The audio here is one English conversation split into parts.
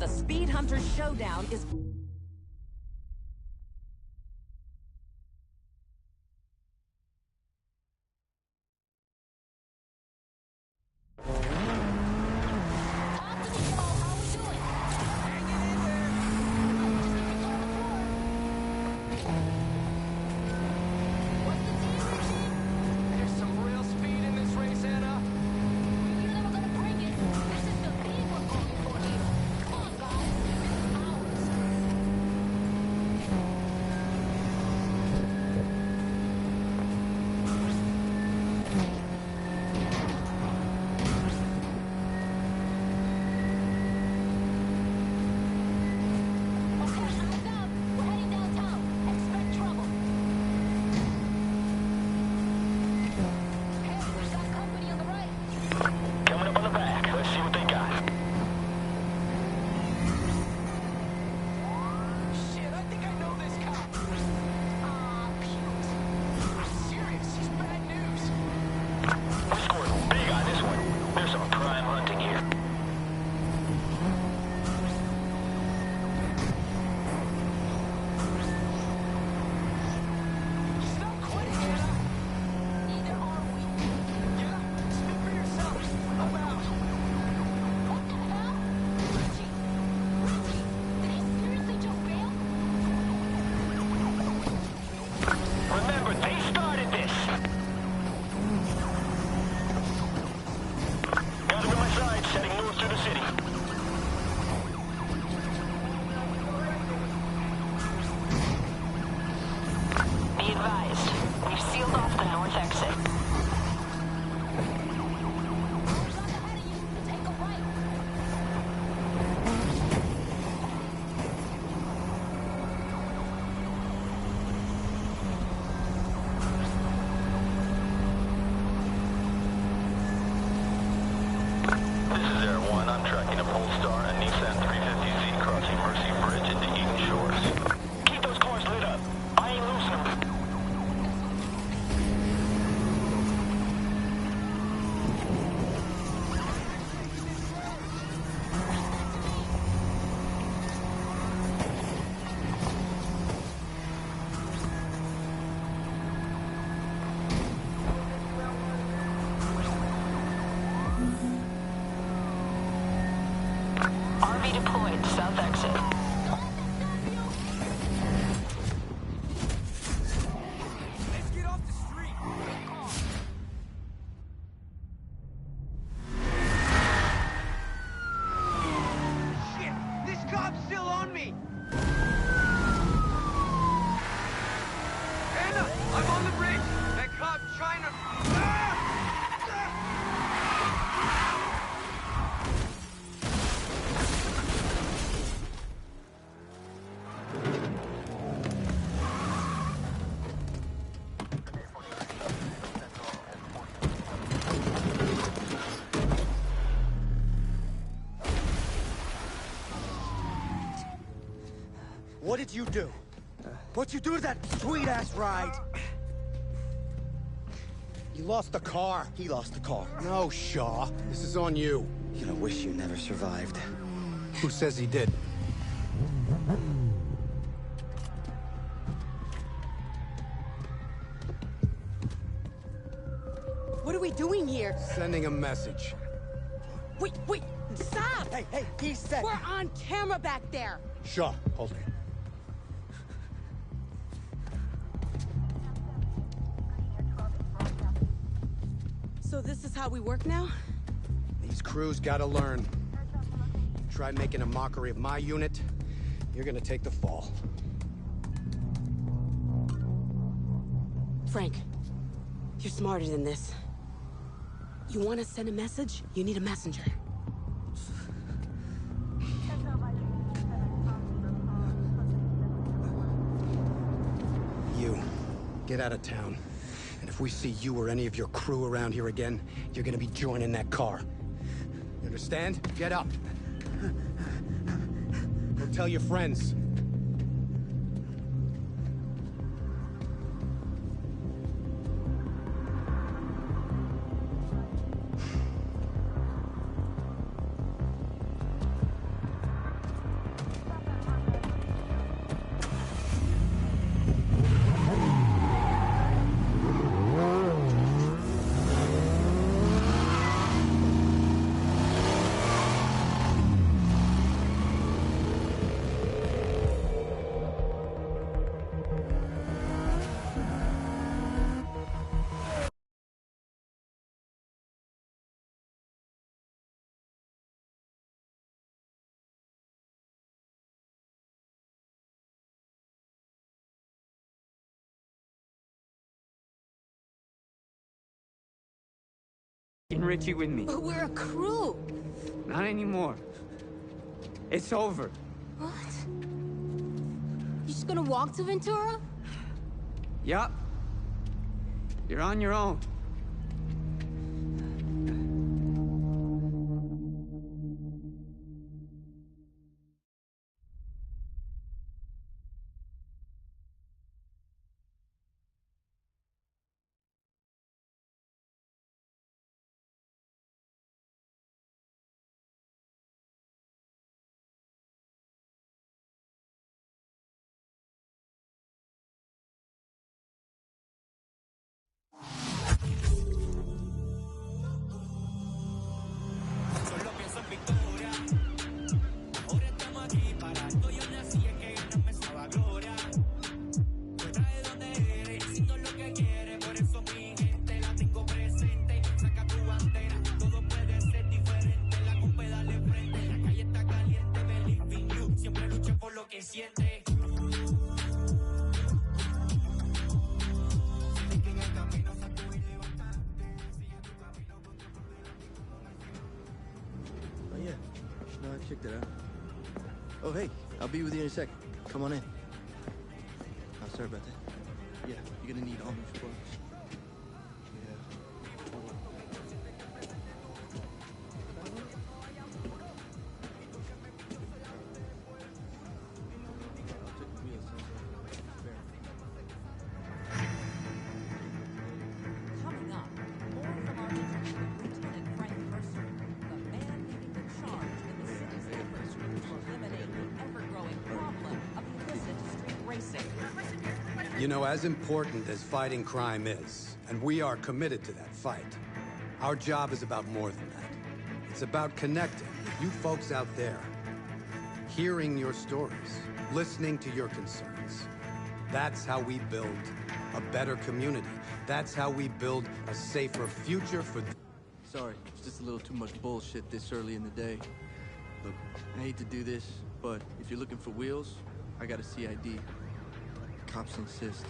The Speed Hunters Showdown is... deployed, south exit. Let's get off the street. Shit, this cop's still on me. Anna, I'm on the bridge. That cop's trying to... What did you do? What'd you do to that sweet-ass ride? You lost the car. He lost the car. No, Shaw. This is on you. You know, wish you never survived. Who says he did? What are we doing here? Sending a message. Wait, stop! Hey, he said... We're on camera back there. Shaw, hold it. So this is how we work now? These crews gotta learn. Try making a mockery of my unit, you're gonna take the fall. Frank, you're smarter than this. You want to send a message? You need a messenger. You, get out of town. And if we see you or any of your crew around here again, you're gonna be joining that car. You understand? Get up. Go tell your friends. Richie with me. But we're a crew. Not anymore. It's over. What? You just gonna walk to Ventura? Yup. You're on your own. Oh, yeah. No, I checked it out. Oh, hey, I'll be with you in a sec. Come on in. Oh, sorry about that. Yeah, you're gonna need all new sparks. Yeah. Hold on. I'll check the wheels. Coming up, more from our interview with Lieutenant Frank Mercer, the man leading the charge in the city's efforts to eliminate the ever-growing problem of illicit street racing. You know, as important as fighting crime is, and we are committed to that fight, our job is about more than that. It's about connecting with you folks out there, hearing your stories, listening to your concerns. That's how we build a better community. That's how we build a safer future for... Sorry, it's just a little too much bullshit this early in the day. Look, I hate to do this, but if you're looking for wheels, I got a CID. Cops insist.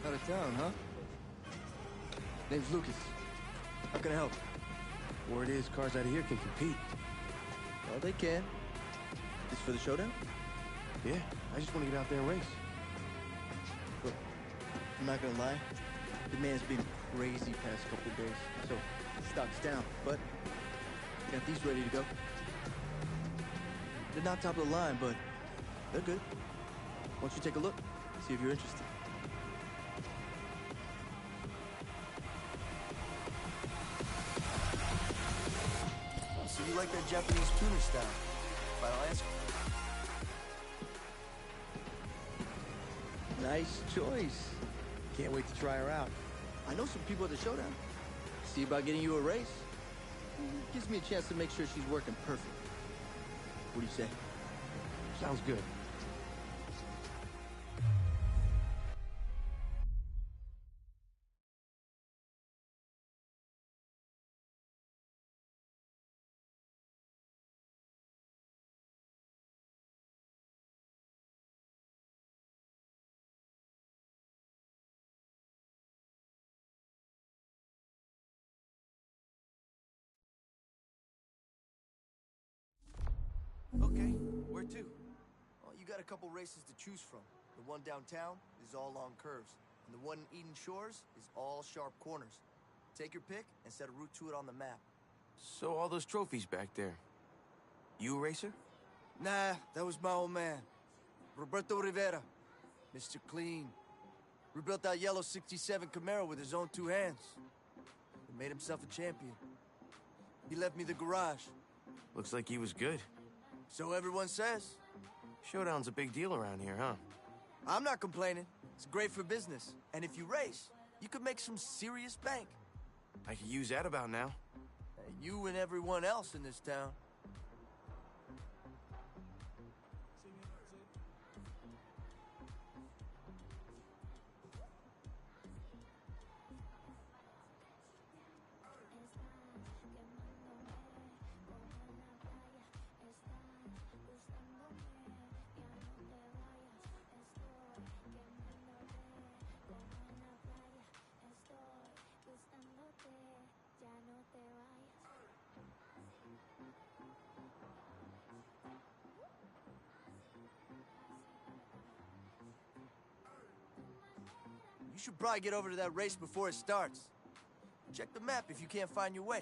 Out of town, huh? Name's Lucas. How can I help? Word is cars out of here can compete. Well, they can. This for the showdown? Yeah, I just want to get out there and race. Look, I'm not gonna lie. The man's been crazy past couple days, so stock's down. But got these ready to go. They're not top of the line, but they're good. Why don't you take a look, see if you're interested? So you like that Japanese tuner style? If I'll ask. Nice choice. Can't wait to try her out. I know some people at the showdown. See about getting you a race? Gives me a chance to make sure she's working perfect. What do you say? Sounds good. Okay, where to? Well, you got a couple races to choose from. The one downtown is all long curves, and the one in Eden Shores is all sharp corners. Take your pick and set a route to it on the map. So all those trophies back there. You a racer? Nah, that was my old man. Roberto Rivera. Mr. Clean. Rebuilt that yellow 67 Camaro with his own two hands. He made himself a champion. He left me the garage. Looks like he was good. So everyone says. Showdown's a big deal around here, huh? I'm not complaining. It's great for business. And if you race, you could make some serious bank. I could use that about now. You and everyone else in this town. You should probably get over to that race before it starts. Check the map if you can't find your way.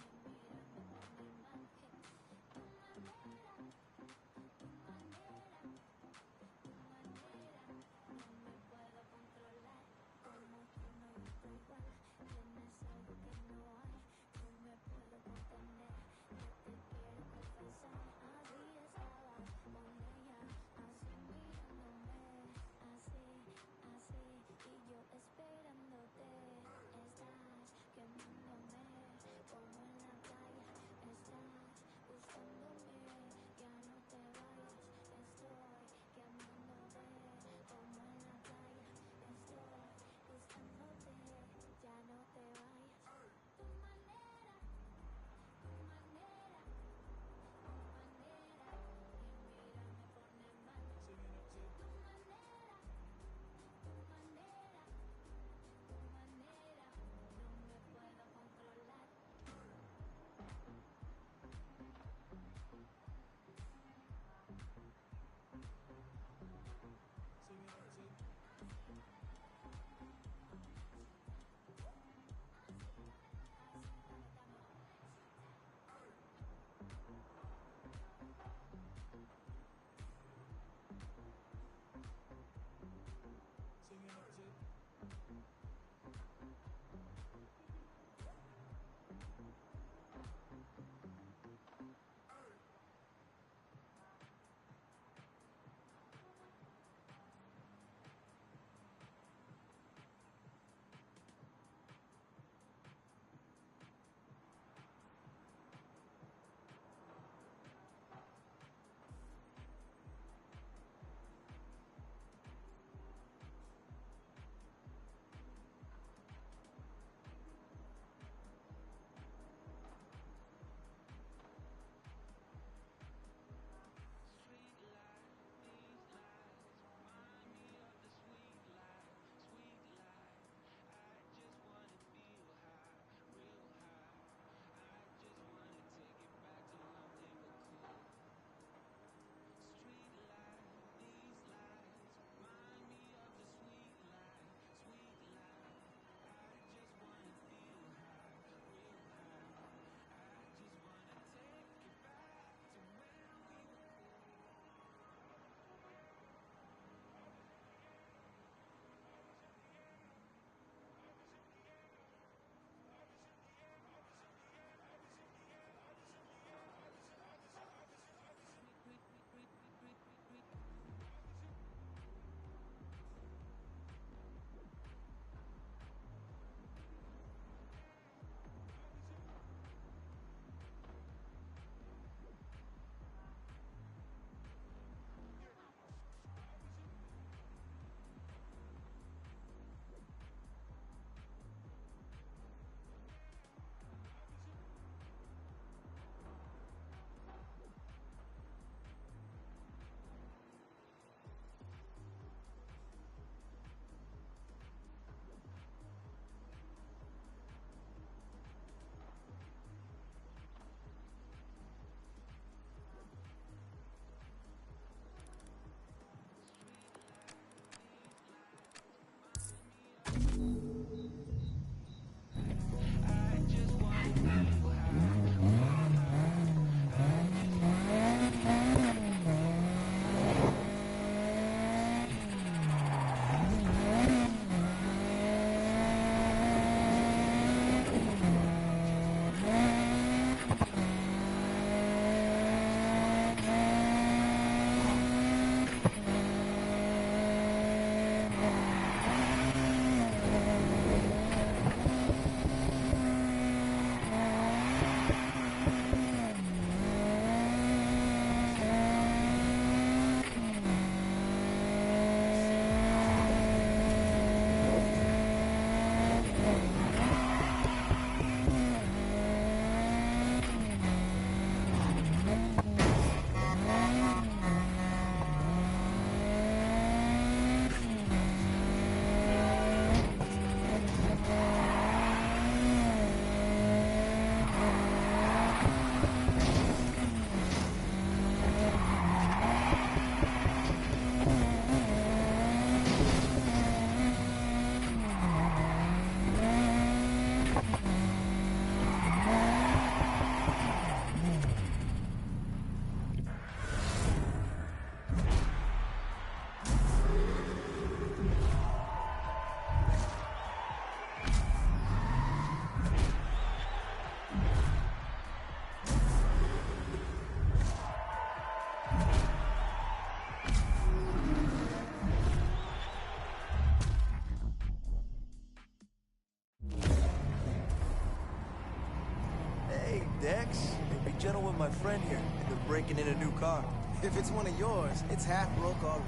Dex, hey, be gentle with my friend here. They're breaking in a new car. If it's one of yours, it's half broke already.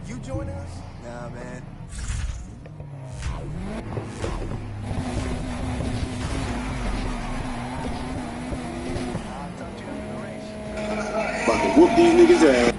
You joining us? Nah, man. About to whoop these niggas' ass.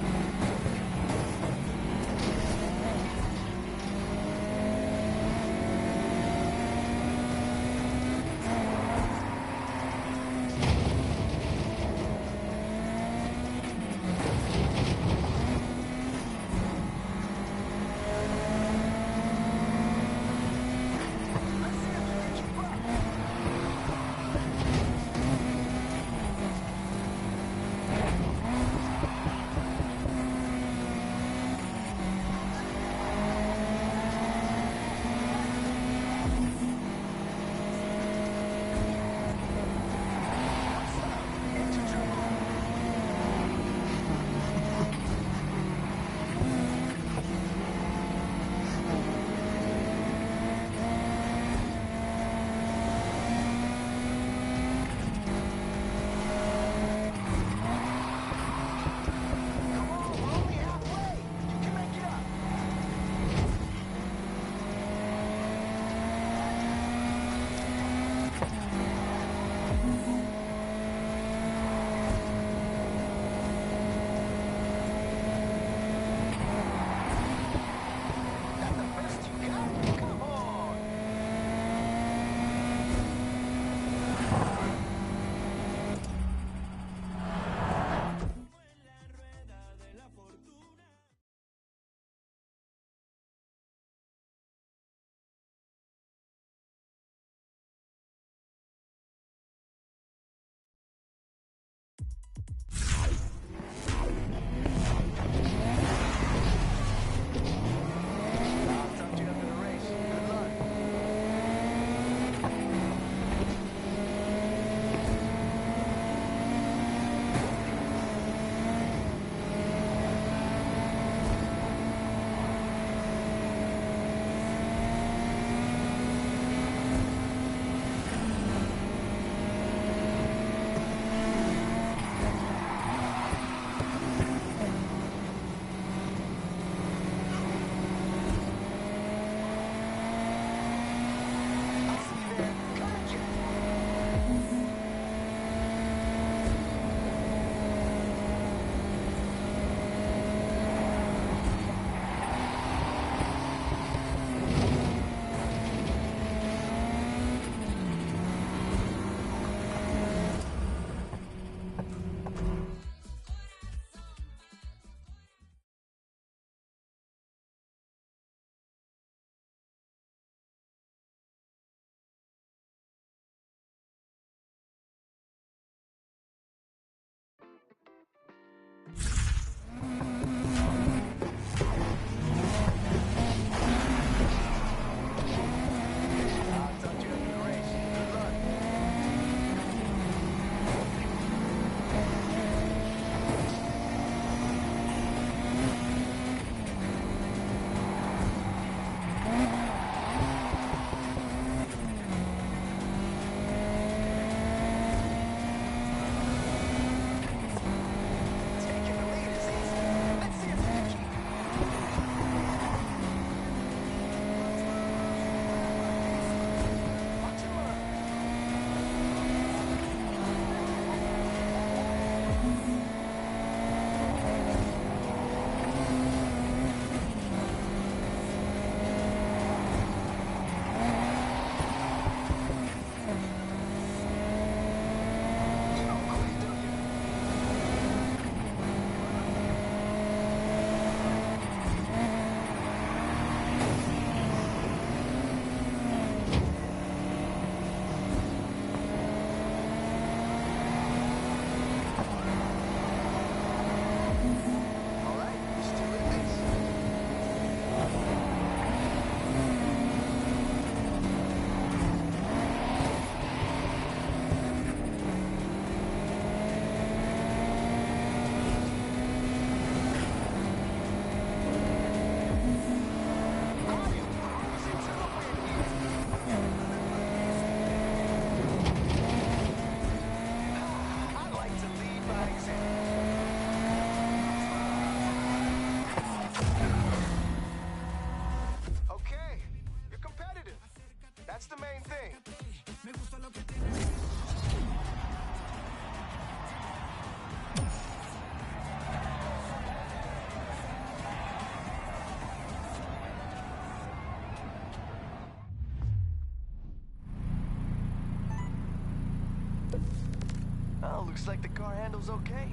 Looks like the car handle's okay.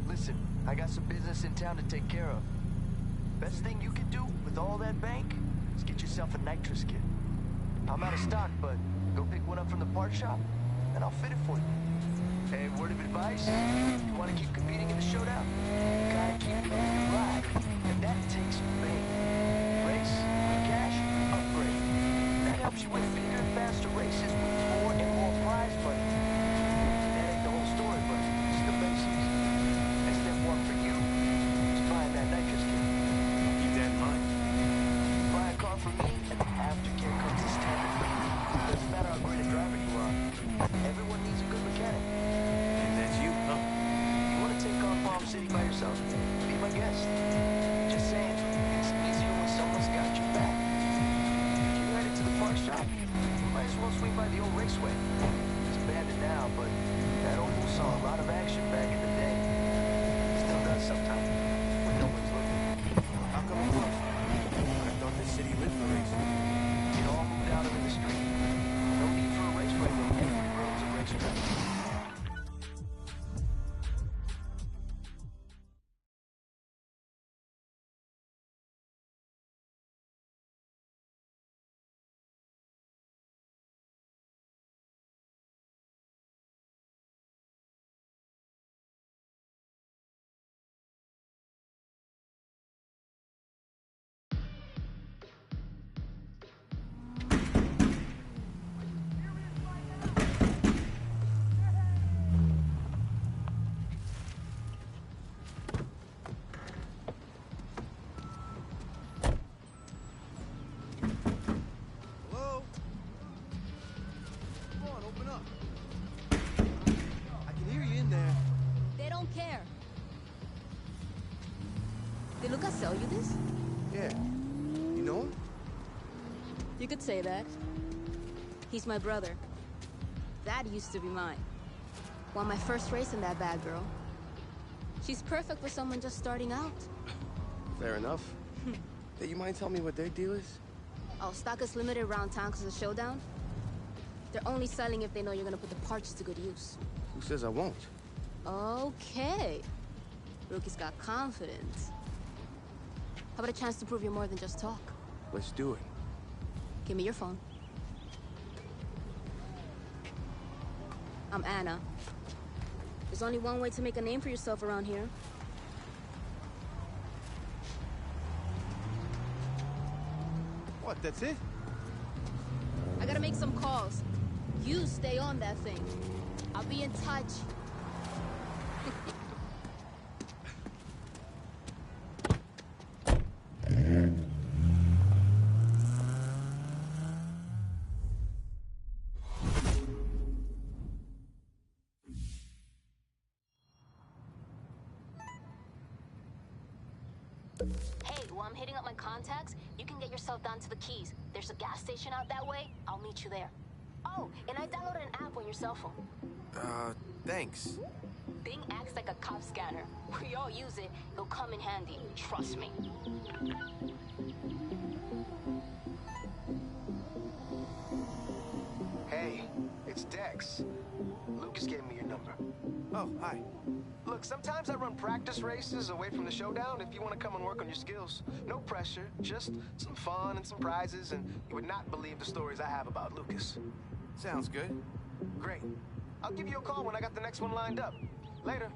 Listen, I got some business in town to take care of. Best thing you can do with all that bank is get yourself a nitrous kit. I'm out of stock, but go pick one up from the part shop, and I'll fit it for you. Hey, word of advice, you want to keep competing in the showdown? You gotta keep moving your ride, and that takes bait. Race, cash, upgrade. That helps you win bigger and faster races with more and more prize money. That ain't the whole story, but it's the basics. And step one for you is buying that nitrous kit. Keep that in mind. Buy a car from me, and the aftercare comes as standard. Doesn't matter how great a driver you are. Everyone needs a good mechanic. And that's you, huh? You want to take on Palm City by yourself? Be my guest. Just saying, it's easier when someone's got your back. If you're headed to the pawn shop, you might as well swing by the old raceway. It's abandoned now, but that oval saw a lot of action back in the day. Still does sometimes, when no one's looking. How come it was? I thought this city lived for racing. It all moved out into the street. No need for a raceway when every road's a racetrack. Hello? Come on, open up. I can hear you in there. They don't care. Did Lucas sell you this? Yeah. You know him? You could say that. He's my brother. That used to be mine. Won my first race in that bad girl. She's perfect for someone just starting out. Fair enough. Hey, you mind telling me what their deal is? Oh, stock is limited around town because of the showdown. They're only selling if they know you're gonna put the parts to good use. Who says I won't? Okay. Rookie's got confidence. How about a chance to prove you're more than just talk? Let's do it. Give me your phone. I'm Anna. There's only one way to make a name for yourself around here. What, that's it? I gotta make some calls. You stay on that thing. I'll be in touch. Hey, while I'm hitting up my contacts, you can get yourself down to the Keys. There's a gas station out that way. I'll meet you there. Oh, and I downloaded an app on your cell phone. Thanks. Bing acts like a cop scanner. We all use it. It'll come in handy. Trust me. Hey, it's Dex. Lucas gave me your number. Oh, hi. Look, sometimes I run practice races away from the showdown if you want to come and work on your skills. No pressure, just some fun and some prizes, and you would not believe the stories I have about Lucas. Sounds good. Great. I'll give you a call when I got the next one lined up. Later.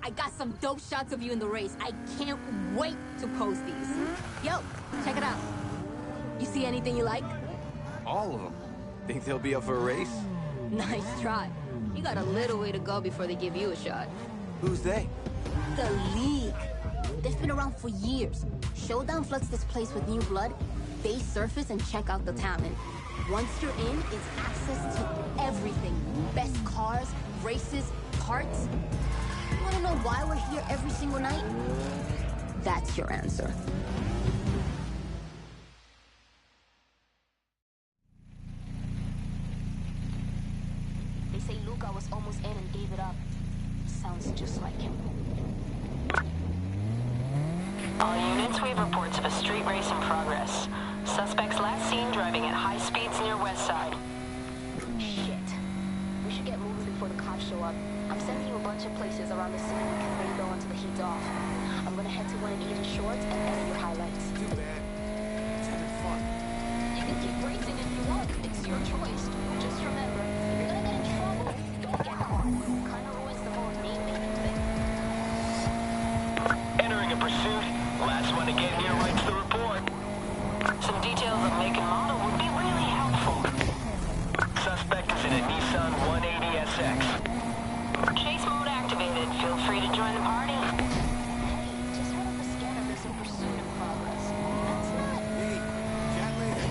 I got some dope shots of you in the race. I can't wait to post these. Yo, check it out. You see anything you like? All of them. Think they'll be up for a race? Nice try. You got a little way to go before they give you a shot. Who's they? The League. They've been around for years. Showdown floods this place with new blood. They surface and check out the talent. Once you're in, it's access to everything. Best cars, races, parts. You wanna know why we're here every single night? That's your answer. They say Luca was almost in and gave it up. Sounds just like him. All units, we have reports of a street race in progress. Suspects last seen driving at high speeds near West Side. Shit. We should get moving before the cops show up. I'm sending you a bunch of places around the city we can raid on until the heat's off. I'm gonna head to one of Eden's shorts and edit your highlights. Too bad. It's having fun. You can keep racing if you want. It's your choice. Just remember, if you're gonna get in trouble, don't get caught. Kinda ruins the whole name making thing. Entering a pursuit. Last one to get here writes the report. Some details of make and model would be really helpful. Suspect is in a Nissan 180SX. Chase mode activated. Feel free to join the party. Hey, just head up the scanner. There's a pursuit in progress. That's not... Hey, chat later.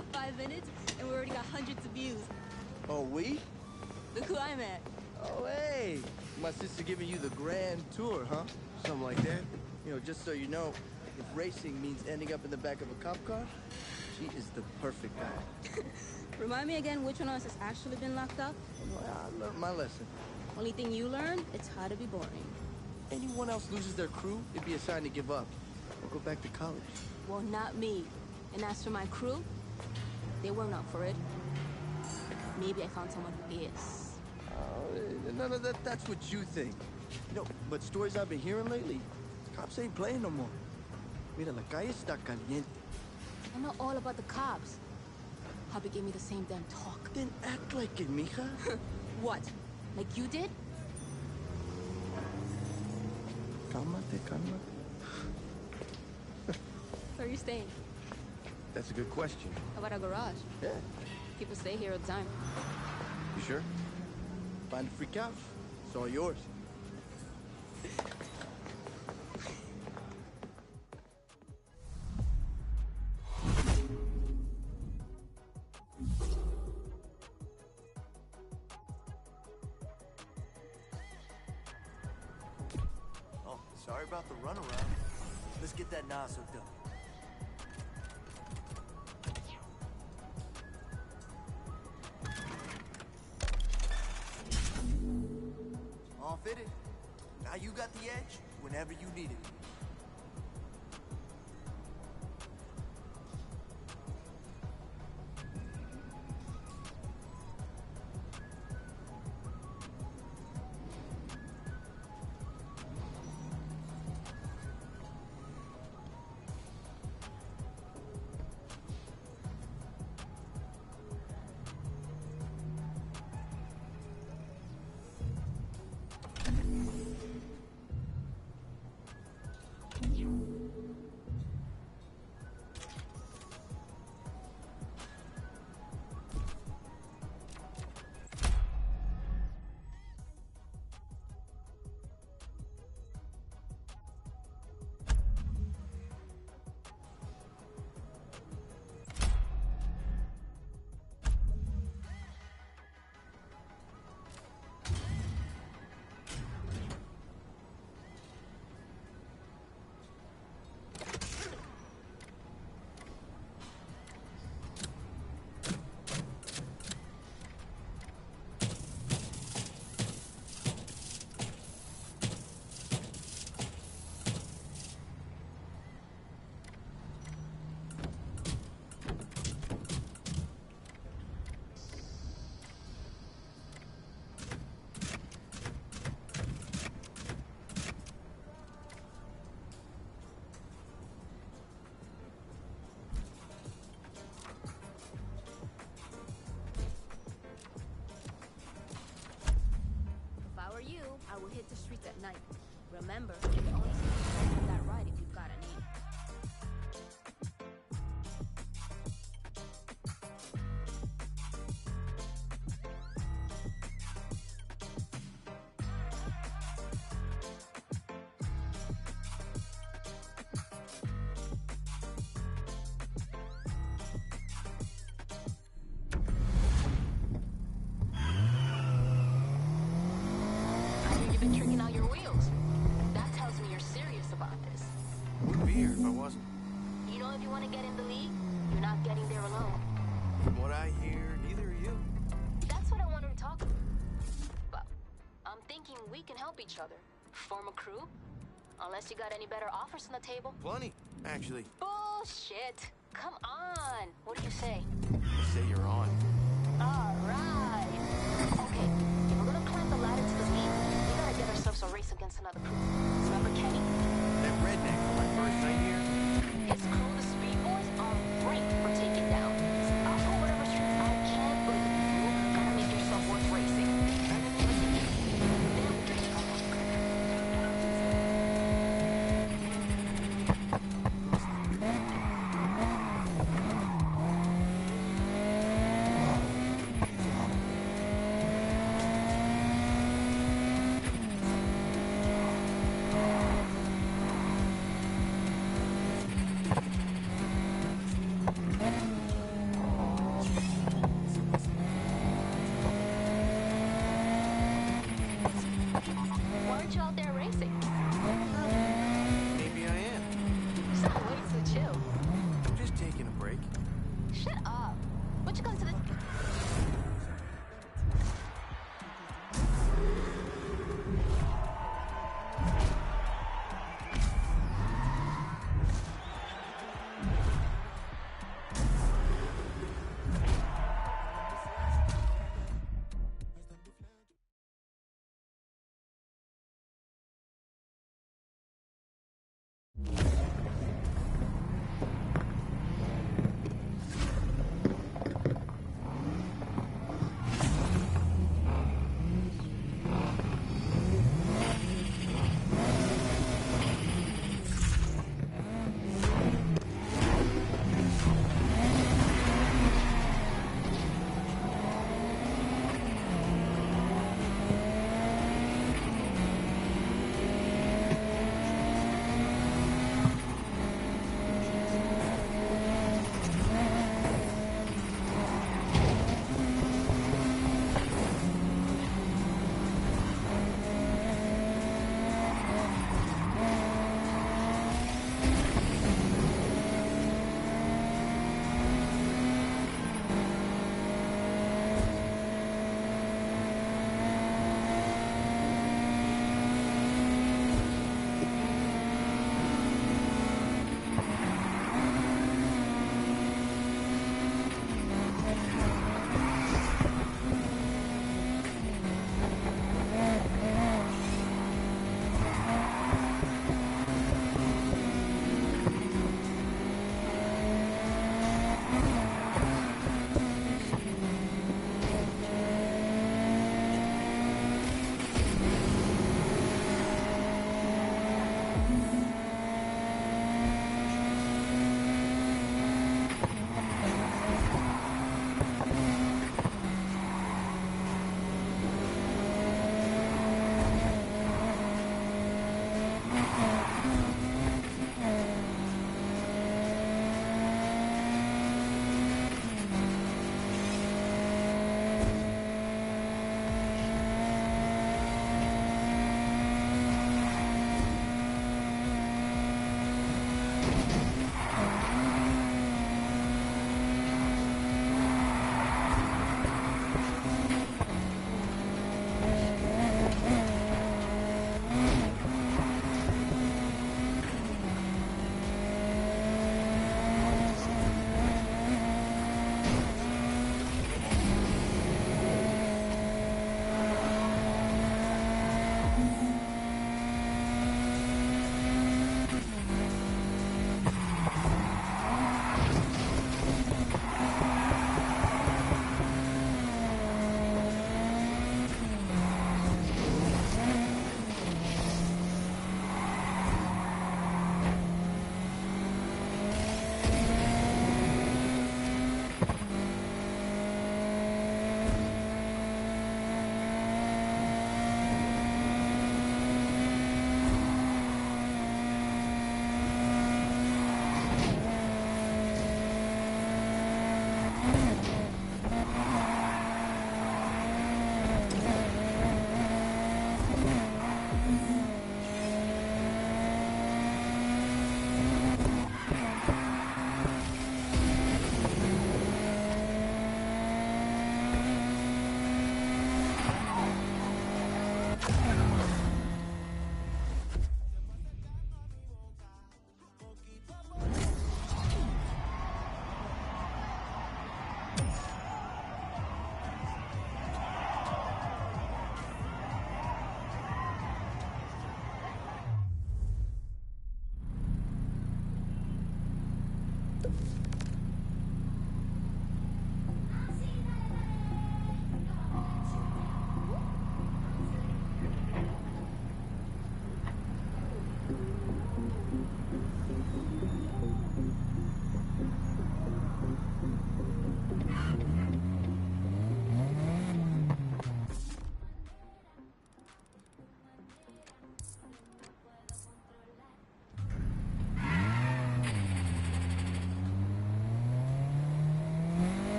about 5 minutes, and we already got hundreds of views. Oh, we? Look who I'm at. Oh, hey. My sister giving you the grand tour, huh? Something like that. You know, just so you know, if racing means ending up in the back of a cop car, she is the perfect guy. Remind me again which one of us has actually been locked up? Well, I learned my lesson. Only thing you learn, it's how to be boring. Anyone else loses their crew, it'd be a sign to give up. Or go back to college. Well, not me. And as for my crew, they weren't up for it. Maybe I found someone who is. None of that's what you think. You know, but stories I've been hearing lately, cops ain't playing no more. Mira, la calle está caliente. I know all about the cops. Hubby gave me the same damn talk. Then act like it, mija. What? Like you did? Cálmate, cálmate. Where are you staying? That's a good question. How about a garage? Yeah. People stay here all the time. You sure? Find a free couch. It's all yours. Oh, sorry about the runaround. Let's get that Nas hooked up. All fitted. Now you got the edge whenever you need it. I will hit the streets at night. Remember, you can only see that ride if you've got a name. Been tricking out your wheels. That tells me you're serious about this. Wouldn't be here if I wasn't. You know, if you want to get in the league, you're not getting there alone. From what I hear, neither are you. That's what I wanted to talk about. Well, I'm thinking we can help each other. Form a crew. Unless you got any better offers on the table. Plenty, actually. Bullshit. Come on. What do you say? I say you're on. All right. Okay, if we're gonna climb the ladder to the league, we gotta get ourselves a race against another crew. Remember Kenny? That redneck from my first night here? His crew, the Speed Boys, are great for taking down. I'll pull whatever strings I can, but you gotta make yourself worth racing. And then listen, they'll get you from Shut up. What you come to this?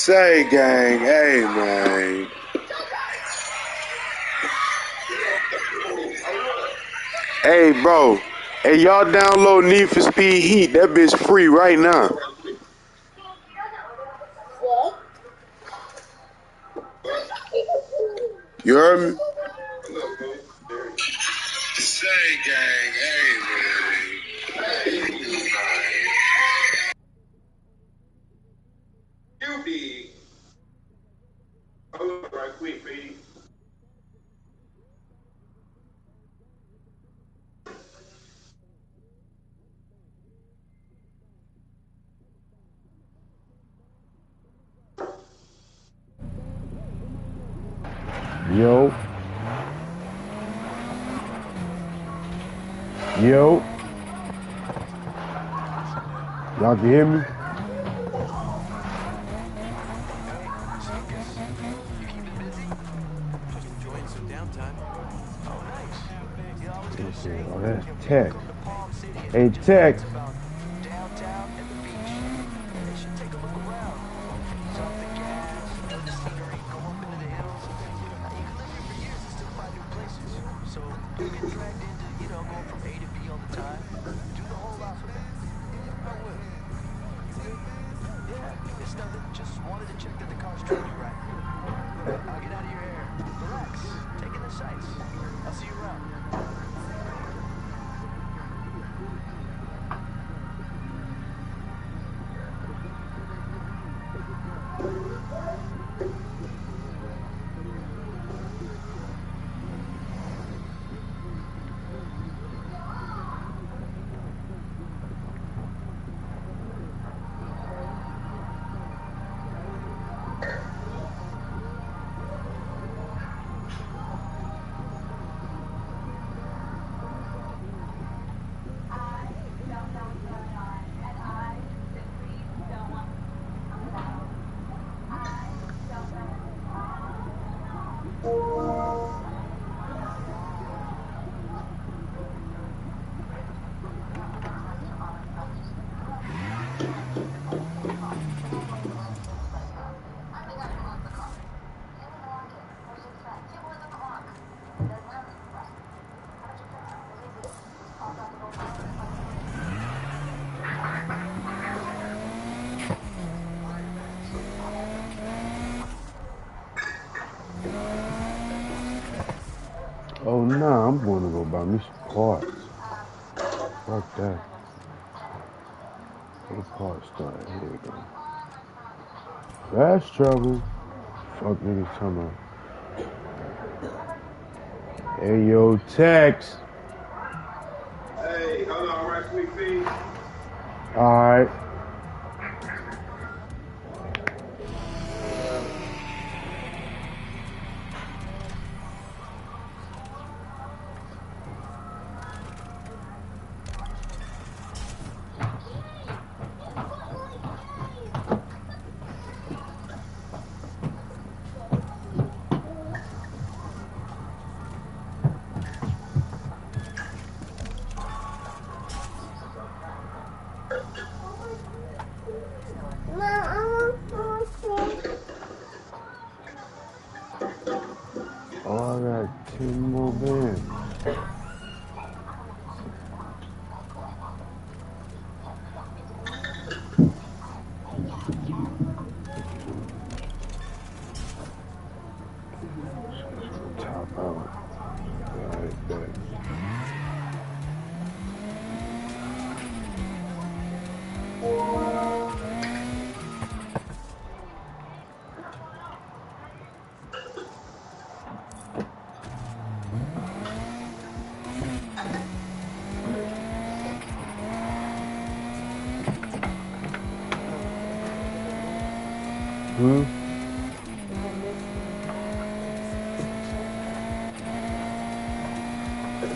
Say, gang, hey, man. Hey, bro. Hey, y'all download Need for Speed Heat. That bitch free right now. You heard me? Say, gang, hey, man. You be. Hold on right quick, baby. Yo. Yo. Y'all can hear me? Oh, that's Tex. Hey, Tex. Oh, nah, I'm going to go buy me some parts. Fuck that. Where the parts start? Here we go. Fast travel. Fuck niggas talking about. Hey, yo, Tex. Hey, hold on right quick, please. All right. Oh, I got 10 more bands. Top out. All right, bet.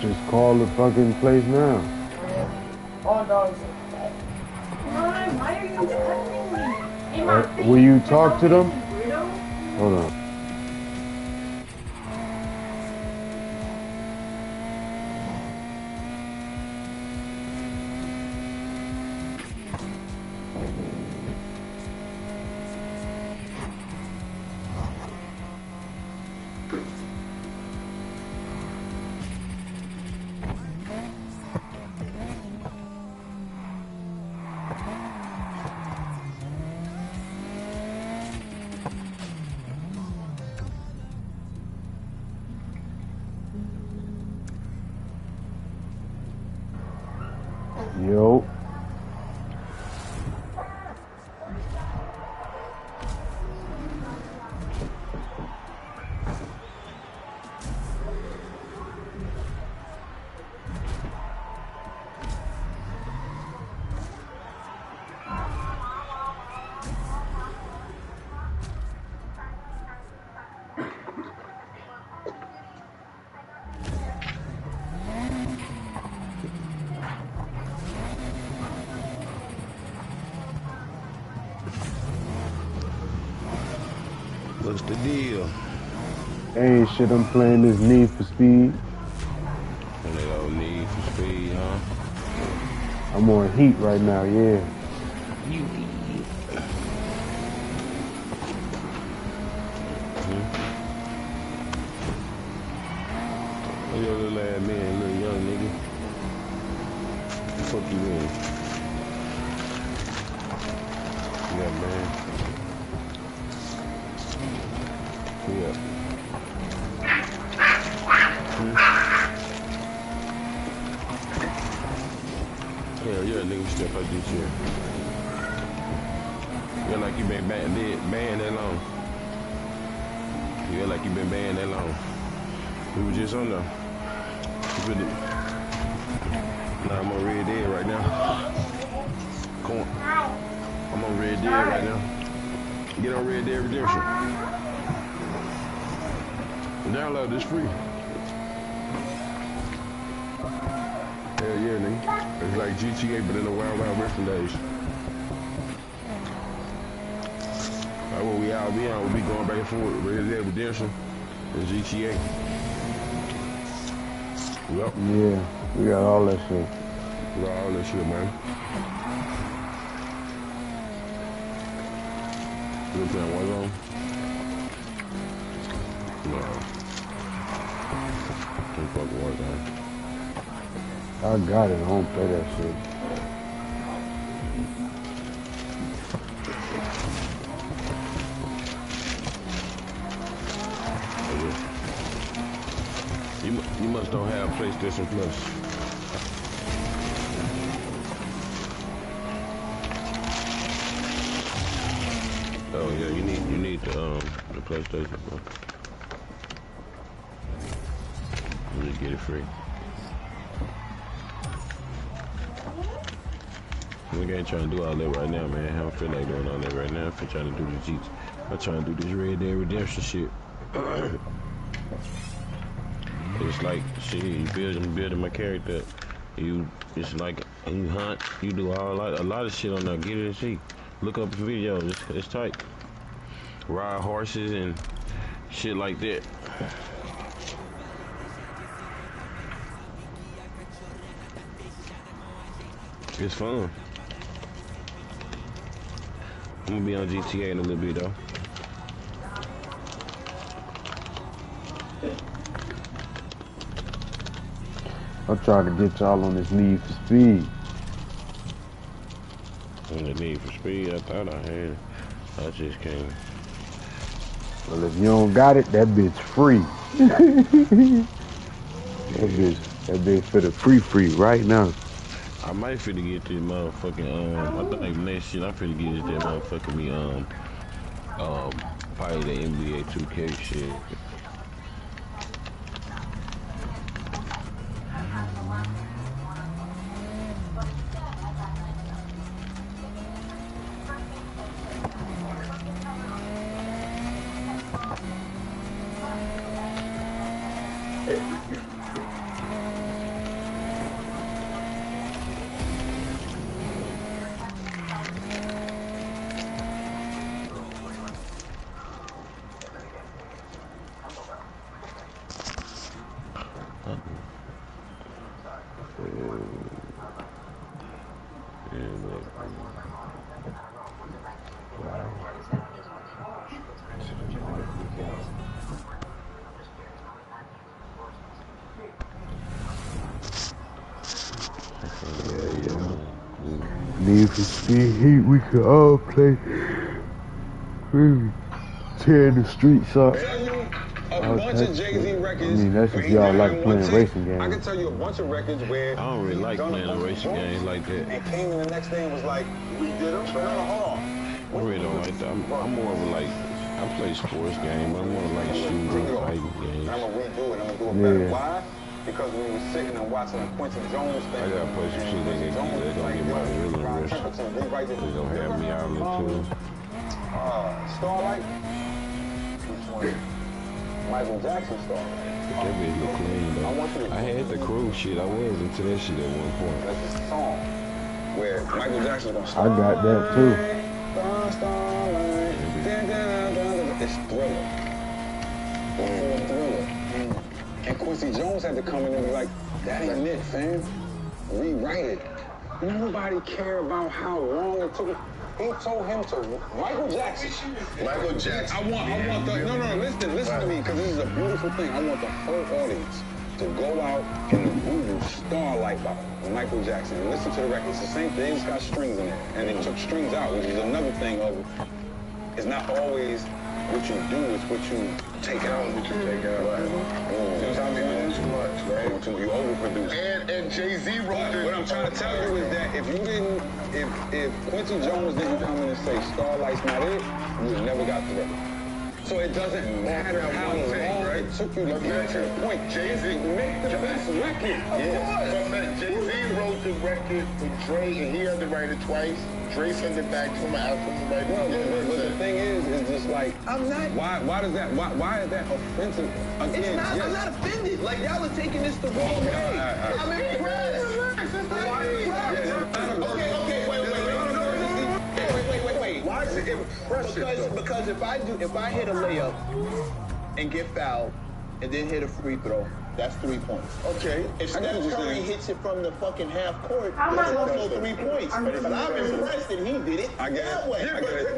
Just call the fucking place now. Oh no, why are you touching me? Will you talk to them? Hold on. What's the deal? Ain't shit, I'm playing this Need for Speed. And they don't Need for Speed, huh? I'm on Heat right now, yeah. You Your little ass man, little young nigga. The fuck you in? Yeah, man. Yeah. Hell yeah, nigga, step like this here. You like you been banned that long. You like you been banned that long. We was just on there. Nah, I'm on Red Dead right now. Come on. I'm on Red Dead right now. Get on Red Dead Redemption. Download this free. Hell yeah, nigga. It's like GTA, but in the Wild Wild Western days. Like what we out be on, we be going back and forth. Red Dead Redemption and GTA. Yep. Yeah, we got all that shit. We got all that shit, man. You playing Warzone? No. Can't fuck Warzone. I got it, I don't play that shit. You must don't have PlayStation Plus. Oh yeah, you need the PlayStation Plus. You need to get it free. We ain't trying to do all that right now, man. I don't feel like doing all that right now. I'm trying to do the Jeeps. I'm trying to do this Red Dead Redemption shit. It's like shit. You building my character. It's like you hunt. You do a lot of shit on there. Get it and see. Look up videos. It's tight. Ride horses and shit like that. It's fun. I'm gonna be on GTA in a little bit though. I'm trying to get y'all on this Need for Speed. On the Need for Speed, I thought I had it. I just can't. Well, if you don't got it, that bitch free. that bitch for the free right now. I might finna get this motherfucking I think next shit I'm finna get is that motherfucking me probably the NBA 2K shit. Need for Speed Heat, we could all play. Tearing the streets up. I mean, that's if y'all like playing racing games. I can tell you a bunch of records where I don't really like playing a racing game like that. And came in the next day and was like, we did them, but no, hold on. I really don't like that. I'm more of a like, I play sports games. I'm more like shooting, fighting games. I'm gonna redo it. I'm gonna do it better. Why? Because when we were sitting and watching the Quentin Jones thing, I gotta play some shit they're gonna get my drilling wrist. They're gonna have me out into Starlight? Which one? Michael Jackson Starlight. That bitch look clean though. I had the crew shit. I was into that shit at one point. That's a song where Michael Jackson's gonna start. I got that too. Starlight. It's Thriller. Before Thriller. And Quincy Jones had to come in and be like, that ain't it, fam. Rewrite it. Nobody care about how long it took. He told him to. Michael Jackson. Michael Jackson. I want the. No, listen to me, because this is a beautiful thing. I want the whole audience to go out and Google Starlight by Michael Jackson and listen to the record. It's the same thing. It's got strings in it. And it took strings out, which is another thing of, it's not always what you do, it's what you take out. What you take out, right? Sometimes you do too much, right? You overproduce. And Jay-Z wrote it. What I'm trying to tell you is that if you didn't, if Quincy Jones didn't come in and say Starlight's not it, you would never got Thriller. So it doesn't matter how long it took you to get to the point. Jay-Z make the best record. Yeah. But Jay-Z wrote the record with Dre, and he had to write it twice. Dre sent it back to him after him right now. But the thing is just like, I'm not. Why is that offensive? Again, it's not. Yes. I'm not offended. Like y'all are taking this the wrong way. I'm impressed. Wait. Why is it impressive? Because if I hit a layup and get fouled and then hit a free throw, that's 3 points. Okay. If Steph Curry hits it from the fucking half court, that's also 3 points. But I'm impressed that he did it that way. I get it.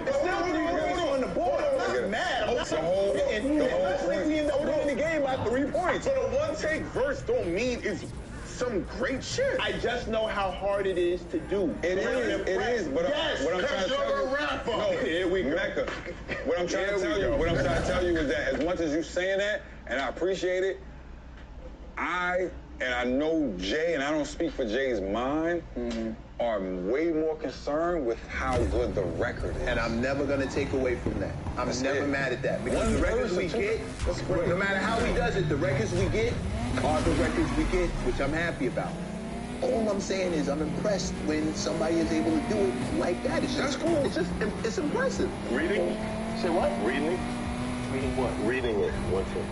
It's still really on the board. I'm not mad. I'm especially in the game by 3 points. But a one-take verse don't mean it's some great shit. I just know how hard it is to do. It is. But what I'm trying to tell you, no, here we go. Mecca. What I'm trying to tell you is that as much as you saying that, and I appreciate it, I know Jay, and I don't speak for Jay's mind, are way more concerned with how good the record is. And I'm never going to take away from that. I'm never mad at that. Because the records we get, no matter how he does it, the records we get are the records we get, which I'm happy about. All I'm saying is I'm impressed when somebody is able to do it like that. That's cool. It's impressive. Reading? Say what? Reading it? Reading what? Reading it. One thing.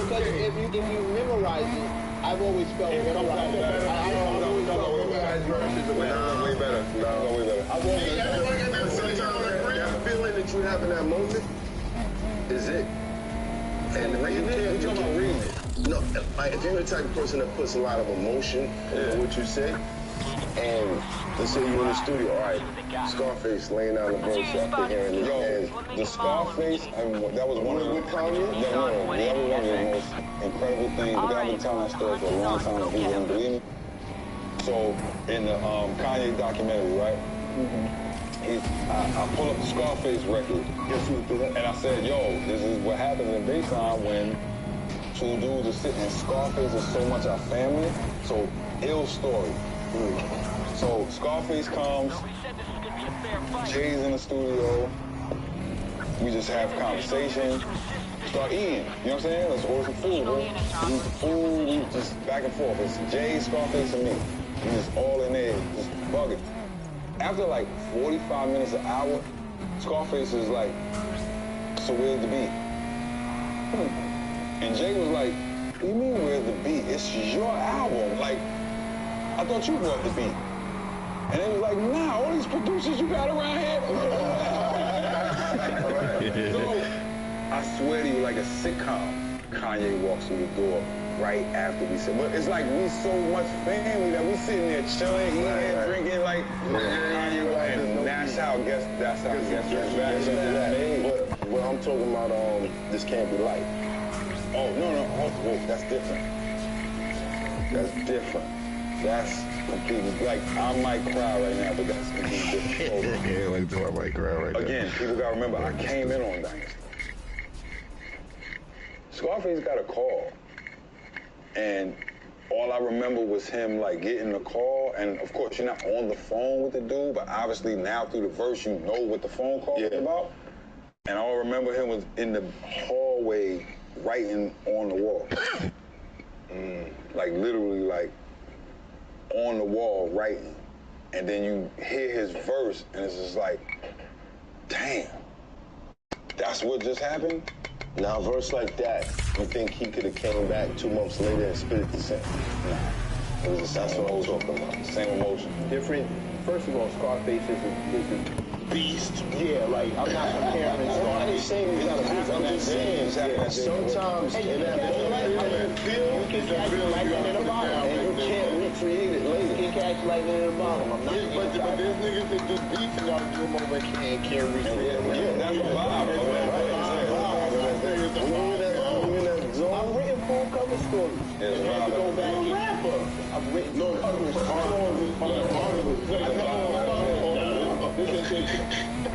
Because if you memorize it, I've always felt memorize it. I've always felt memorized verses. Way better. That feeling that you have in that moment is it. And you talking about reading it. No, if you're the type of person that puts a lot of emotion into what you say, and let's say you're in the studio, all right, Scarface laying down the verse after hearing this. Yo, the Scarface, that was one of the most incredible things. The guy been telling that story for a long time, and he wouldn't believe me. So, in the Kanye documentary, right? I pull up the Scarface record, and I said, yo, this is what happens in baseline when two dudes are sitting, and Scarface is so much our family. So, ill story. So Scarface comes, Jay's in the studio, we just have conversation, start eating, you know what I'm saying? Let's order some food, bro. We eat the food, we just back and forth. It's Jay, Scarface, and me. We just all in there, just bugging. After like 45 minutes, an hour, Scarface is like, so where's the beat? And Jay was like, what do you mean where's the beat? It's your album. Like, I thought you brought the beat. And they was like, nah, all these producers you got around here. So, I swear to you, like a sitcom, Kanye walks through the door right after we said, but it's like we so much family that we sitting there chilling, eating, drinking, like, Kanye, and that's how guess back. But I'm talking about, This Can't Be Light. Oh, no, that's different. That's different. That's completely, like, I might cry right now, but that's completely different. Yeah, like, I might cry right now. Again, people gotta remember, I came in on Dynasty. Scarface got a call, and all I remember was him, like, getting the call, and of course, you're not on the phone with the dude, but obviously now through the verse, you know what the phone call is about. And all I remember him was in the hallway writing on the wall. Like, literally, like, on the wall writing, and then you hear his verse, and it's just like, damn, that's what just happened? Now, a verse like that, you think he could have came back 2 months later and spit it the same? Nah. It was the same emotion. Same emotion. Different. First of all, Scarface is a beast. Yeah, like I'm not comparing Scarface. I ain't saying he's not a beast. I'm just saying sometimes in that film, you can catch lightning in a bottle, and you can't recreate it later. You can catch lightning in a bottle. I'm not. But there's niggas that do beats and y'all do them over and can't recreate it. Yeah, that's the vibe. I've written full cover stories. Yeah, I had to go back and rapper. I've written cover stories.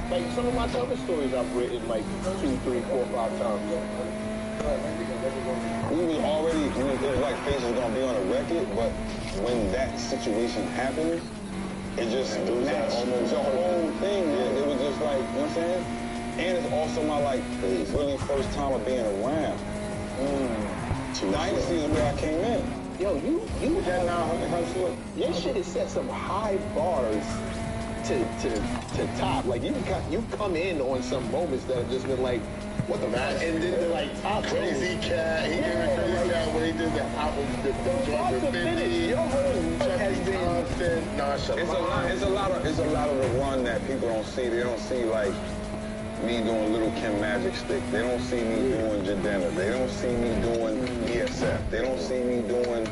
Like some of my cover stories I've written like 2, 3, 4, 5 times. We was already, it was like Face was gonna be on a record, but when that situation happened, it just matched almost the whole thing. It was just like, you know what I'm saying? And it's also my like really first time of being around. Dynasty is where I came in. Yo, you have your shit has set some high bars to top. Like you've come in on some moments that have just been like, what the fuck? And then the like top Crazy Cat, he gave a Crazy Cat when he did the album, the joint with 50. Your whole has been It's a lot of the run that people don't see. They don't see like me doing Little Kim Magic Stick. They don't see me doing Jadena. They don't see me doing ESF. They don't see me doing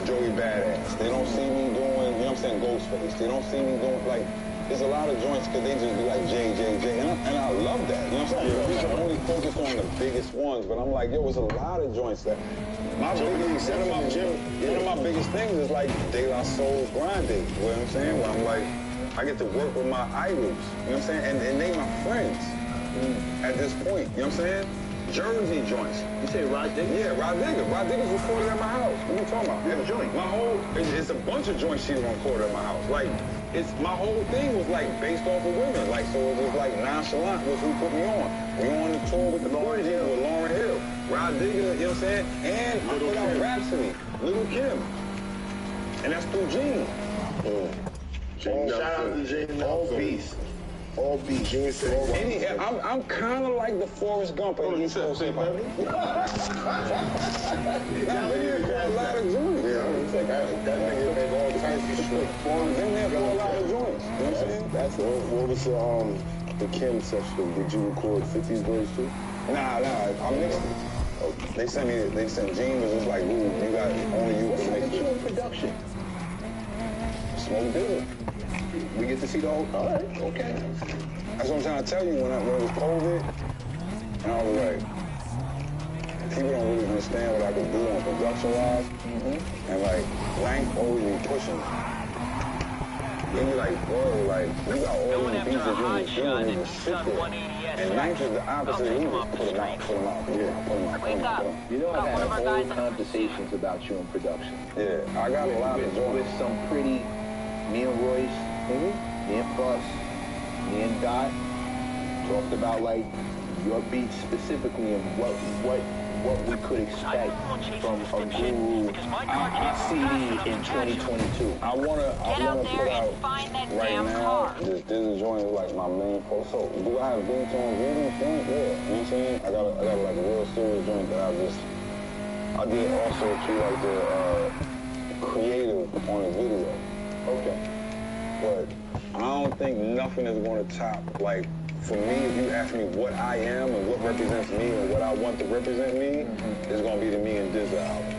Joey Badass. They don't see me doing, you know what I'm saying, Ghostface. They don't see me doing, like, there's a lot of joints because they just be like J. And I love that, you know what I'm saying? We can only focus on the biggest ones, but I'm like, yo, there's a lot of joints that, one of my biggest things is like De La Soul's Grind Day, you know what I'm saying? Where I'm like, I get to work with my idols, you know what I'm saying? And they my friends at this point, you know what I'm saying? Jersey joints. You say Rod Digger? Yeah, Rod Digger. Rod Digger's recorded at my house. What are you talking about? Yeah, joint. My whole, it's a bunch of joints she recorded at my house. Like, my whole thing was like based off of women. Like, so it was like Nonchalant was who put me on. We were on the tour with Lauryn Hill. Rod Digger, you know what I'm saying? And I put out Rhapsody, Little Kim. And that's through Gene. Shout out to Gene. All peace. All beats. I'm kind of like the Forrest Gump of East Coast hip hop. That nigga got a lot of joints. That nigga make all kinds of shit. Forrest in there for a lot of joints. You know what I'm saying? What was the Kim session? Did you record 50's verse too? Nah, I mixed it. They sent Gene was just like, ooh, you got only you can make it. Production. Smoke Digger. We get to see the whole. All right, okay. That's what I'm trying to tell you. When it was COVID, and I was like, people don't really understand what I could do on production-wise. And like, Lank always be pushing me. He be like, bro, like, you got all these beats that you was doing, you just sit there. And Lank is the opposite. He just put them out. You know, I've had whole conversations about you in production. Yeah, I got a lot of joy. With some pretty, me and Royce, me and Bus, me and Dot, talked about like your beats specifically and what we could expect from a Guru CD in 2022. I wanna put out right now. This joint is like my main focus. So do I have beats on video joint? Yeah, you know what I'm saying? I got like a real serious joint that I did also too, like the creative on the video. Okay. But I don't think nothing is going to top, like, for me, if you ask me what I am and what represents me and what I want to represent me, it's going to be the Me and Dizza album.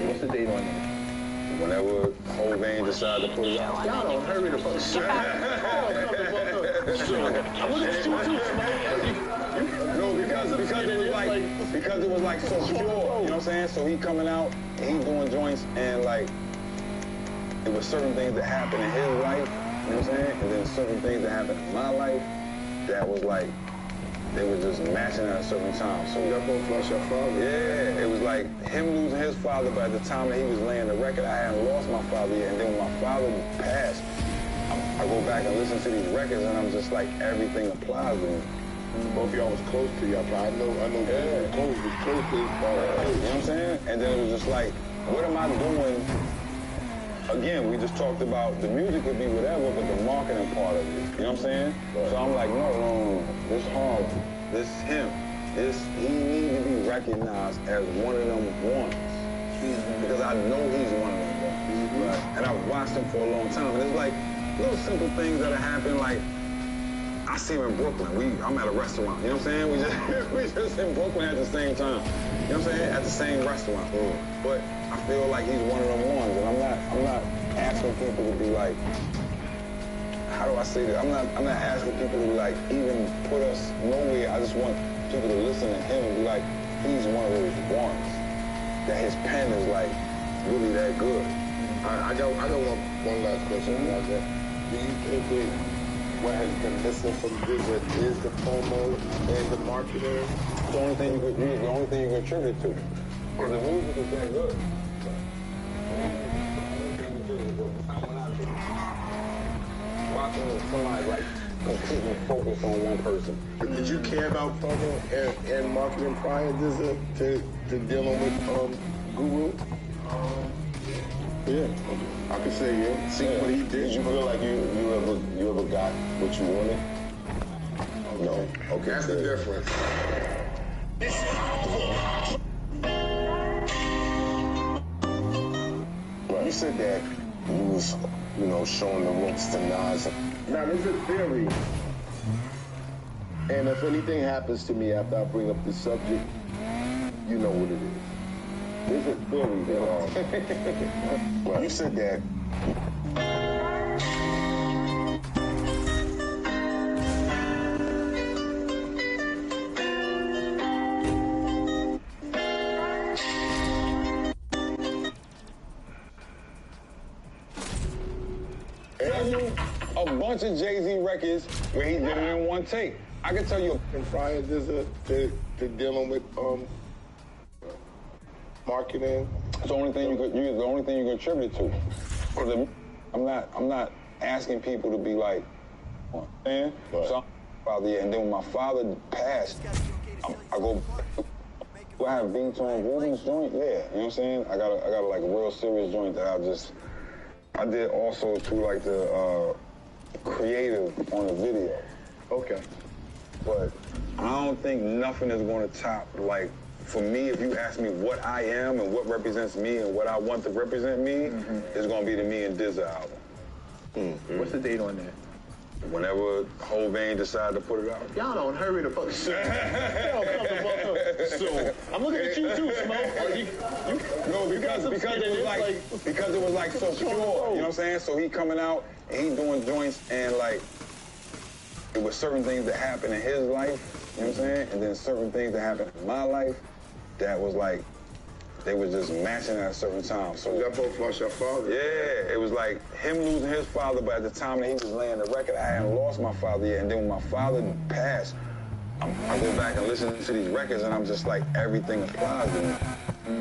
What's the date on that? Whenever Hovain decide to put it out. Y'all don't hurry the fuck No, because it was like so pure, you know what I'm saying? So he coming out, and he doing joints, and like, there were certain things that happened in his life, you know what I'm saying? And then certain things that happened in my life that was like, they were just matching at a certain time. So y'all both lost your father? Yeah, it was like him losing his father, but at the time that he was laying the record, I hadn't lost my father yet. And then when my father passed, I go back and listen to these records, and I'm just like, everything applies to me. Both of y'all was close to y'all, but I know yeah. was close to his father. You know what I'm saying? And then it was just like, what am I doing? Again, we just talked about the music could be whatever, but the marketing part of it. You know what I'm saying? Right. So I'm like, no, this hard, this him, he need to be recognized as one of them ones. because I know he's one of them ones. Right. And I've watched him for a long time. And it's like little simple things that happen, like I see him in Brooklyn. I'm at a restaurant. You know what I'm saying? We just in Brooklyn at the same time. You know what I'm saying? At the same restaurant. But I feel like he's one of them ones, and I'm not asking people to be like, how do I say that? I'm not asking people to like even put us nowhere. I just want people to listen to him and be like, he's one of those ones that his pen is like really that good. I got one last question about that. Do you think that what has been missing from Dizza is the promo and the marketing? It's the only thing you could attribute to. Because the music is that good. Watching somebody like completely focused on one person. Did you care about promo and marketing prior to dealing with Guru? Yeah, I could say yeah. See what he did. Did you feel like you ever got what you wanted? No. Okay, that's the difference. Right. You said that you was, showing the ropes to Nas. Now, there's a theory, and if anything happens to me after I bring up this subject, you know what it is. There's a theory that you said that. A bunch of Jay-Z records where he did it in one take. I can tell you. And prior to dealing with marketing. It's the only thing you could attribute to. Because I'm not asking people to be like, man. So and then when my father passed, I have beats on Ruben's joint. Yeah, you know what I'm saying? I got like a real serious joint that I did also to like the creative on the video. Okay. But I don't think nothing is going to top, like, for me, if you ask me what I am and what represents me and what I want to represent me, it's going to be the Me and Dizza album. What's the date on there? Whenever Hovain decide to put it out. Y'all don't hurry the fuck soon. So I'm looking at you too, Smoke. No, because it was like so pure. You know what I'm saying? So he coming out and he doing joints and like it was certain things that happened in his life, you know what I'm saying? And then certain things that happened in my life that was like they was just matching at a certain time. So y'all both lost your father. Yeah, it was like him losing his father, but at the time that he was laying the record, I hadn't lost my father yet. And then when my father passed, I go back and listen to these records, and I'm just like, everything applies to me.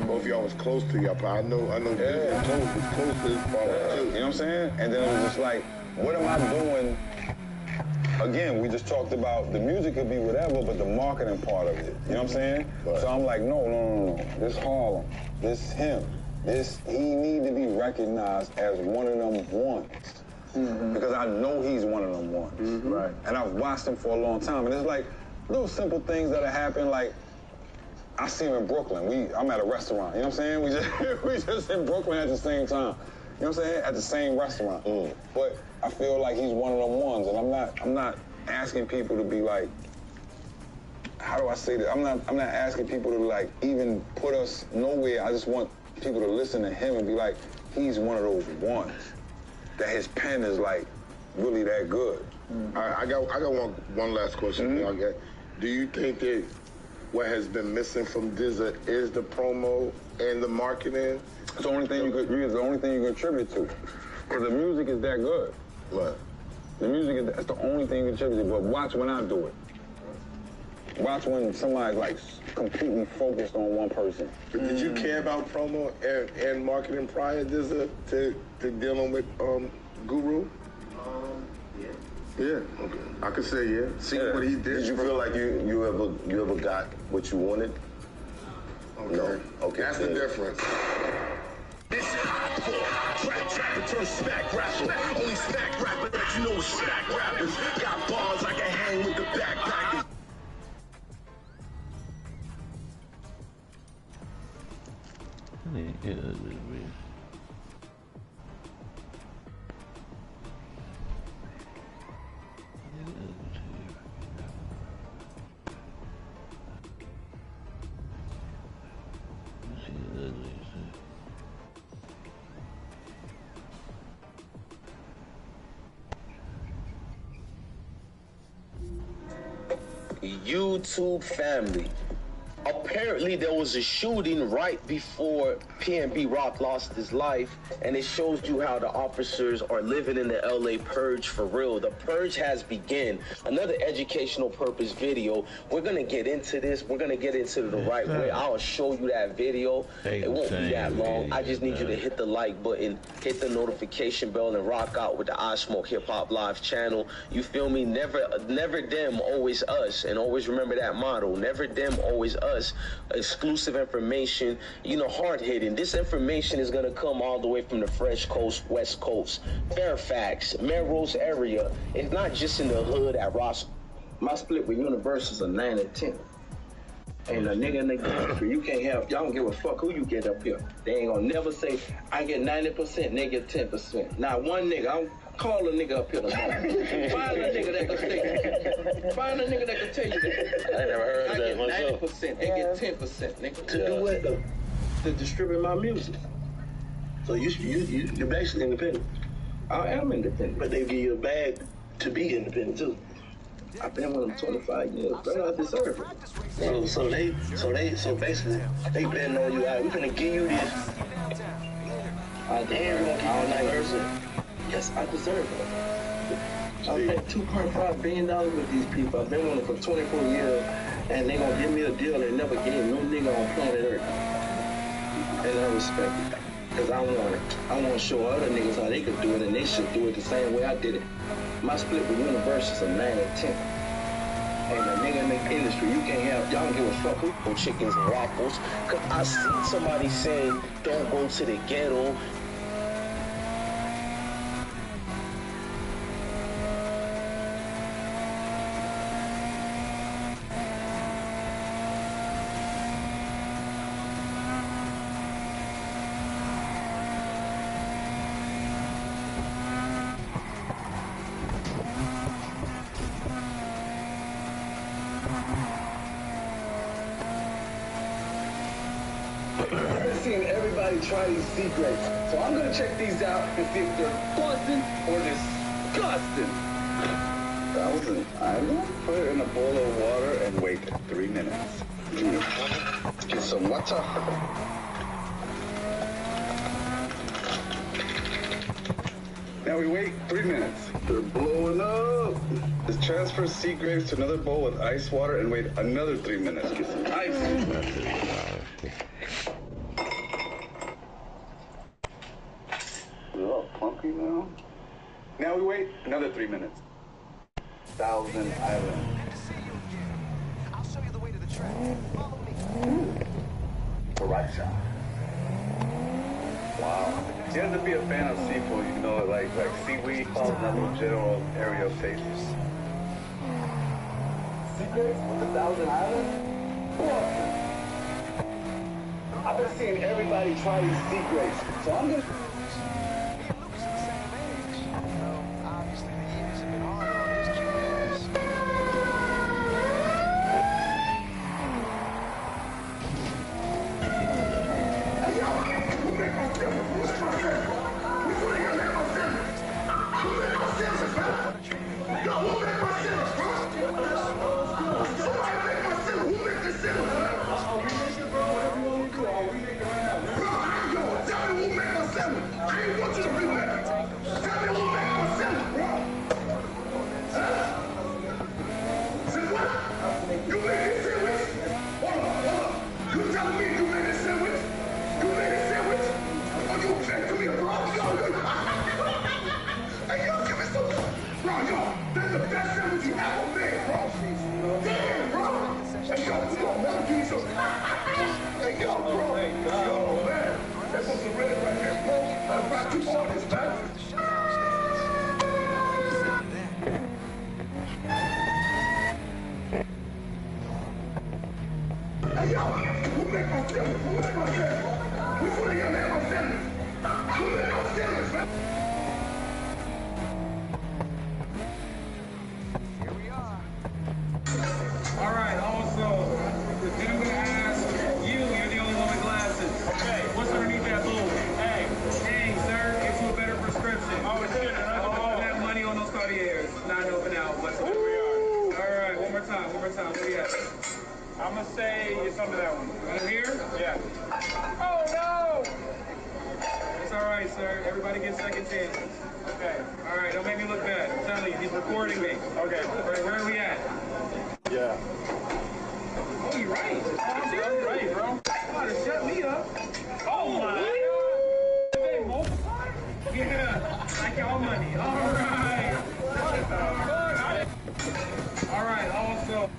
Both of y'all was close to y'all, but I know yeah. was close to his father too. You know what I'm saying? And then it was just like, what am I doing? Again, we just talked about the music could be whatever, but the marketing part of it. You know what I'm saying? Right. So I'm like, no. This Harlem, this him, he need to be recognized as one of them ones. Because I know he's one of them ones. Right. And I've watched him for a long time. And it's like little simple things that happen, like I see him in Brooklyn. I'm at a restaurant. You know what I'm saying? We just in Brooklyn at the same time. You know what I'm saying? At the same restaurant. But I feel like he's one of them ones, and I'm not asking people to be like, how do I say that? I'm not asking people to like even put us nowhere. I just want people to listen to him and be like, he's one of those ones that his pen is like really that good. I got one last question. Do you think that what has been missing from Dizza is the promo and the marketing? It's the only thing you could attribute to. Because the music is that good. Right. The music that's the only thing you can attribute to. But watch when I do it. Watch when somebody's like completely focused on one person. Did you care about promo and marketing prior to dealing with Guru? Yeah. Okay. I could say yeah. See what he did. Did you feel like you ever got what you wanted? Okay. No. Okay. That's the difference. This is trap turn smack rapper. Only smack rapper that you know is smack rappers. Got bars I can hang with the backpackers. YouTube family. Apparently there was a shooting right before PNB Rock lost his life, and it shows you how the officers are living in the LA Purge for real. The Purge has begun. Another educational purpose video. We're gonna get into this. We're gonna get into it the right way. I'll show you that video. It won't be that long. I just need you to hit the like button, hit the notification bell, and rock out with the I Smoke Hip Hop Live channel. You feel me? Never them, always us. And always remember that motto. Never them, always us. Exclusive information, you know, hard-hitting. This information is going to come all the way from the Fresh Coast, West Coast, Fairfax, Melrose area. It's not just in the hood at Ross. My split with Universal is a 9 and 10. And a nigga in the country, you can't have, y'all don't give a fuck who you get up here. They ain't gonna never say, I get 90%, they get 10%. Not one nigga, I don't call a nigga up here tomorrow. Find a nigga that can say, find a nigga that can tell you that. I never heard of that I get 90%, they get 10%, nigga. To do what though? To distribute my music. So you're basically independent. I am independent. But they give you a bag to be independent too. I've been with them 25 years, bro. I deserve it. So basically, they betting on you. We're gonna give you this. And we're gonna keep on that person. Yes, I deserve it. I paid $2.5 billion with these people. I've been with them for 24 years, and they gonna give me a deal they never gave no nigga on planet Earth. And I respect it. Because I want to show other niggas how they could do it, and they should do it the same way I did it. My split with Universal is a 9 and 10. And a nigga in the industry, you can't have, y'all don't give a fuck who go chickens and waffles. Because I see somebody saying, don't go to the ghetto. Seeing everybody try these secrets. So I'm gonna check these out and see if they're busting or disgusting. 1,000 Island? Put it in a bowl of water and wait 3 minutes. Get some water. Now we wait 3 minutes. They're blowing up. Just transfer sea grapes to another bowl with ice water and wait another 3 minutes. Get some ice. They're all funky now. Now we wait another 3 minutes. 1,000 Island. I'll show you the way to the track. Follow me. The right shot. Wow. You have to be a fan of seafood, you know, like seaweed falls in that little general area of taste. Sea grapes with 1,000 Island? What? I've been seeing everybody try these sea grapes, so I'm gonna... Alright, also, then I'm gonna ask you, you're the only one with glasses. Okay, what's underneath that blue? Hey, dang, sir, get you a better prescription. Oh, it's good. I have money on those Cartiers. Not helping out whatsoever. Alright, one more time. What do you have? I'm gonna say it's under that one. Under here? Yeah. Oh, no! It's alright, sir. Everybody gets second chances. Okay. Alright, don't make me look bad. I'm telling you, he's recording me. Okay. Where are we at? Yeah. Oh, you're right. You're right, bro. You about to shut me up. Oh, my God. They multiply? Yeah. Like y'all money. All right. All right, also.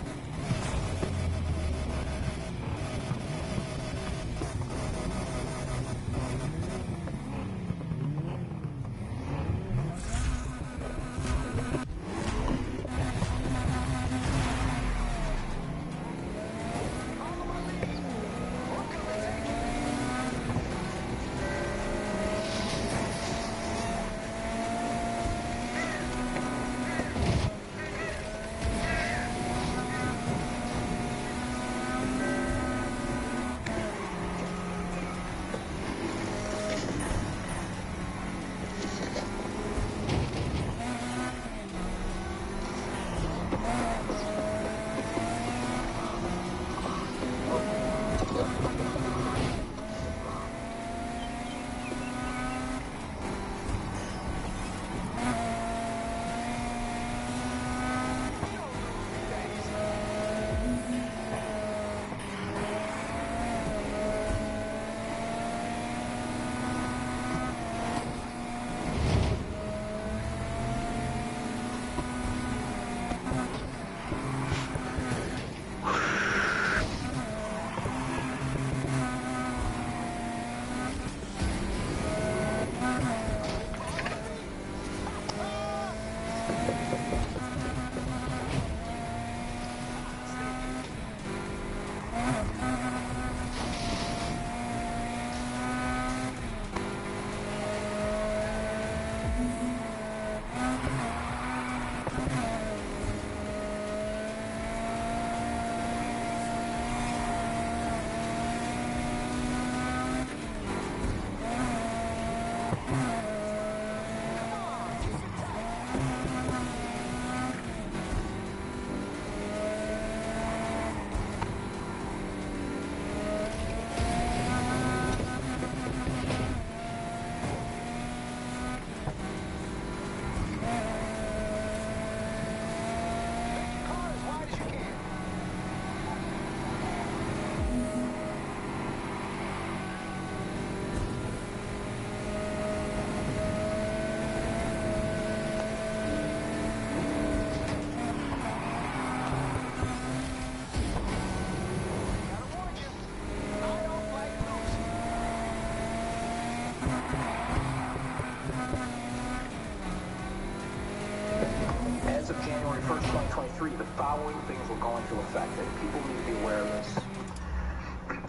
As of January 1st, 2023, the following things will go into effect, and people need to be aware of this.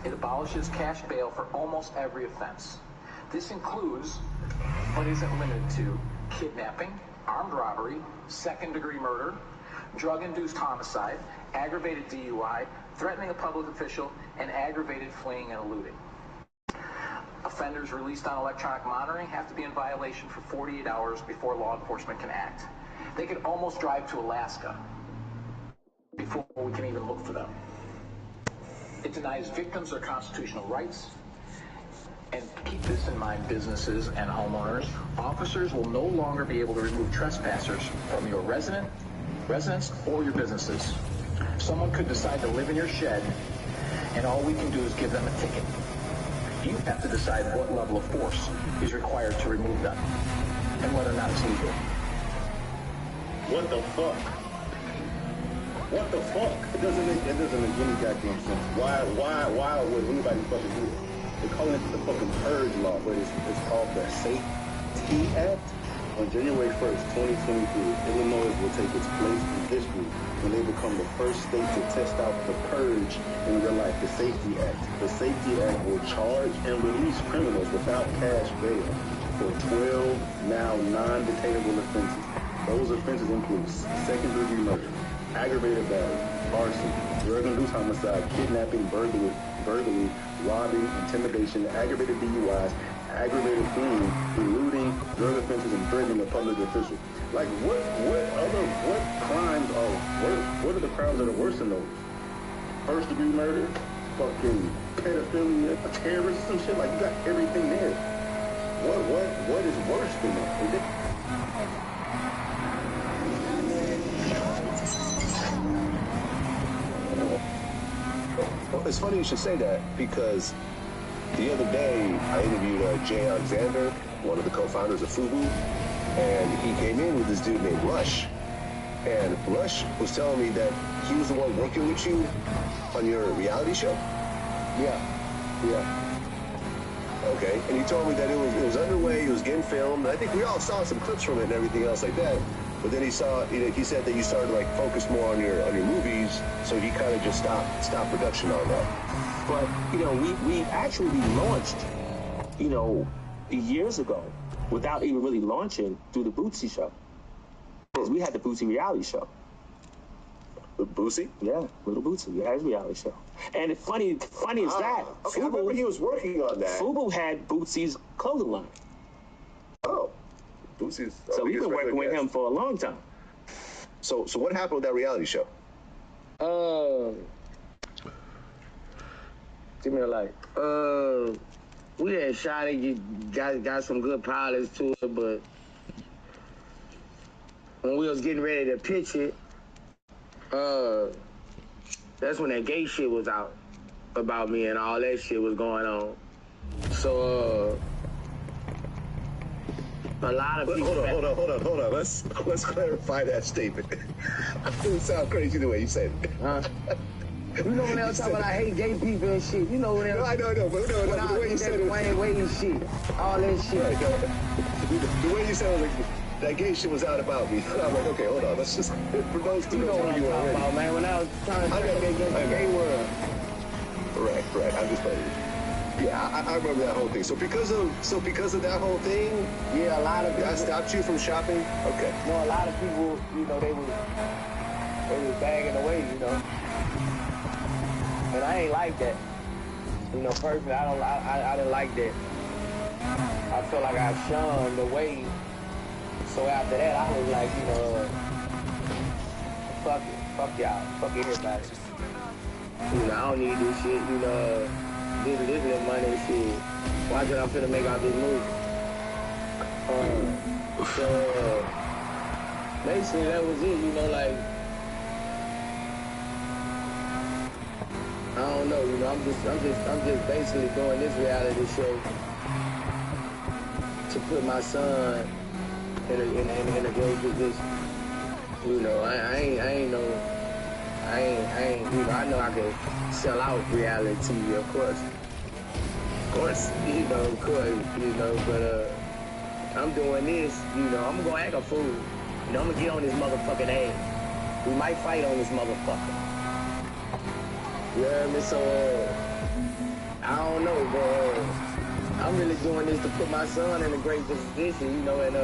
It abolishes cash bail for almost every offense. This includes, but isn't limited to, kidnapping, armed robbery, second-degree murder, drug-induced homicide, aggravated DUI, threatening a public official, and aggravated fleeing and eluding. Offenders released on electronic monitoring have to be in violation for 48 hours before law enforcement can act. They could almost drive to Alaska before we can even look for them. It denies victims their constitutional rights. And keep this in mind, businesses and homeowners. Officers will no longer be able to remove trespassers from your residence or your businesses. Someone could decide to live in your shed, and all we can do is give them a ticket. You have to decide what level of force is required to remove them, and whether or not it's legal. What the fuck? What the fuck? It doesn't make any goddamn sense. Why would anybody fucking do it? They're calling it the fucking purge law, but it's called the Safety Act. On January 1st, 2023, Illinois will take its place in history when they become the first state to test out the purge in real life, the Safety Act. The Safety Act will charge and release criminals without cash bail for 12 now non-detainable offenses. Those offenses include second-degree murder, aggravated battery, arson, drug-induced homicide, kidnapping, burglary, robbing, intimidation, aggravated DUIs, aggravated fleeing, eluding, drug offenses, and threatening a public official. Like, what crimes are worse? What are the crimes that are worse than those? First-degree murder, fucking pedophilia, a terrorist, some shit. Like, you got everything there. What is worse than that? Is it? Well, it's funny you should say that because the other day I interviewed Jay Alexander, one of the co-founders of FUBU, and he came in with this dude named Rush. And Rush was telling me that he was the one working with you on your reality show. Yeah. Okay, and he told me that it was underway, it was getting filmed. I think we all saw some clips from it and everything else like that. But then he said that you started to like focus more on your movies, so he kind of just stopped production on that. But we actually launched, years ago, without even really launching through the Bootsy show. Because we had the Bootsy reality show. Bootsy? Yeah, Little Bootsy. We had his reality show. And it's funny as that. Okay, I remember he was working on that. FUBU had Bootsy's clothing line. Oh. Bootsy's. So we've been working with him for a long time. So what happened with that reality show? Give me a light. We had shot it, got some good pilots to it, but when we was getting ready to pitch it, that's when that gay shit was out about me and all that shit was going on. So, a lot of people... Hold on. Let's clarify that statement. It sounds crazy the way you said it. Huh? You know when they were talking about I hate gay people and shit. You know when they were... No, I know, but the way you said it... Wayne Wade shit. All that shit. Right, the way you said it was like... That gay shit was out about me. I'm like, okay, hold on. Let's just... For those who know what I'm talking about, man. When I was trying to get against the gay world. Right. I'm just playing. Yeah, I remember that whole thing. So because of that whole thing, yeah, a lot of people, that stopped you from shopping. Okay. No, a lot of people, they was bagging away, and I ain't like that. Personally, I didn't like that. I felt like I shunned away. So after that, I was like, fuck it, fuck y'all, fuck everybody. I don't need this shit, this little money and shit. Watch what I'm finna make out this movie. So basically that was it, I don't know, I'm just basically doing this reality show to put my son in a great position. I know I can sell out reality TV, of course. But I'm doing this, I'm gonna act a fool. I'm gonna get on this motherfucking ass. We might fight on this motherfucker. You heard me? So, I don't know, but I'm really doing this to put my son in a great position, and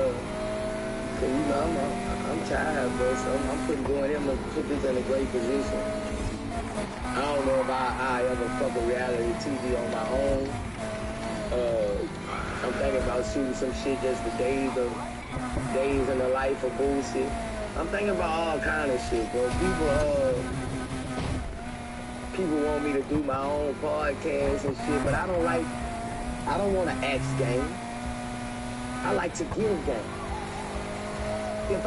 I'm tired, bro, so I'm doing him to put this in a great position. I don't know if I ever fuck a reality TV on my own. I'm thinking about shooting some shit just the days in the life of bullshit. I'm thinking about all kind of shit, bro. People want me to do my own podcast and shit, but I don't want to ask game. I like to give game. If I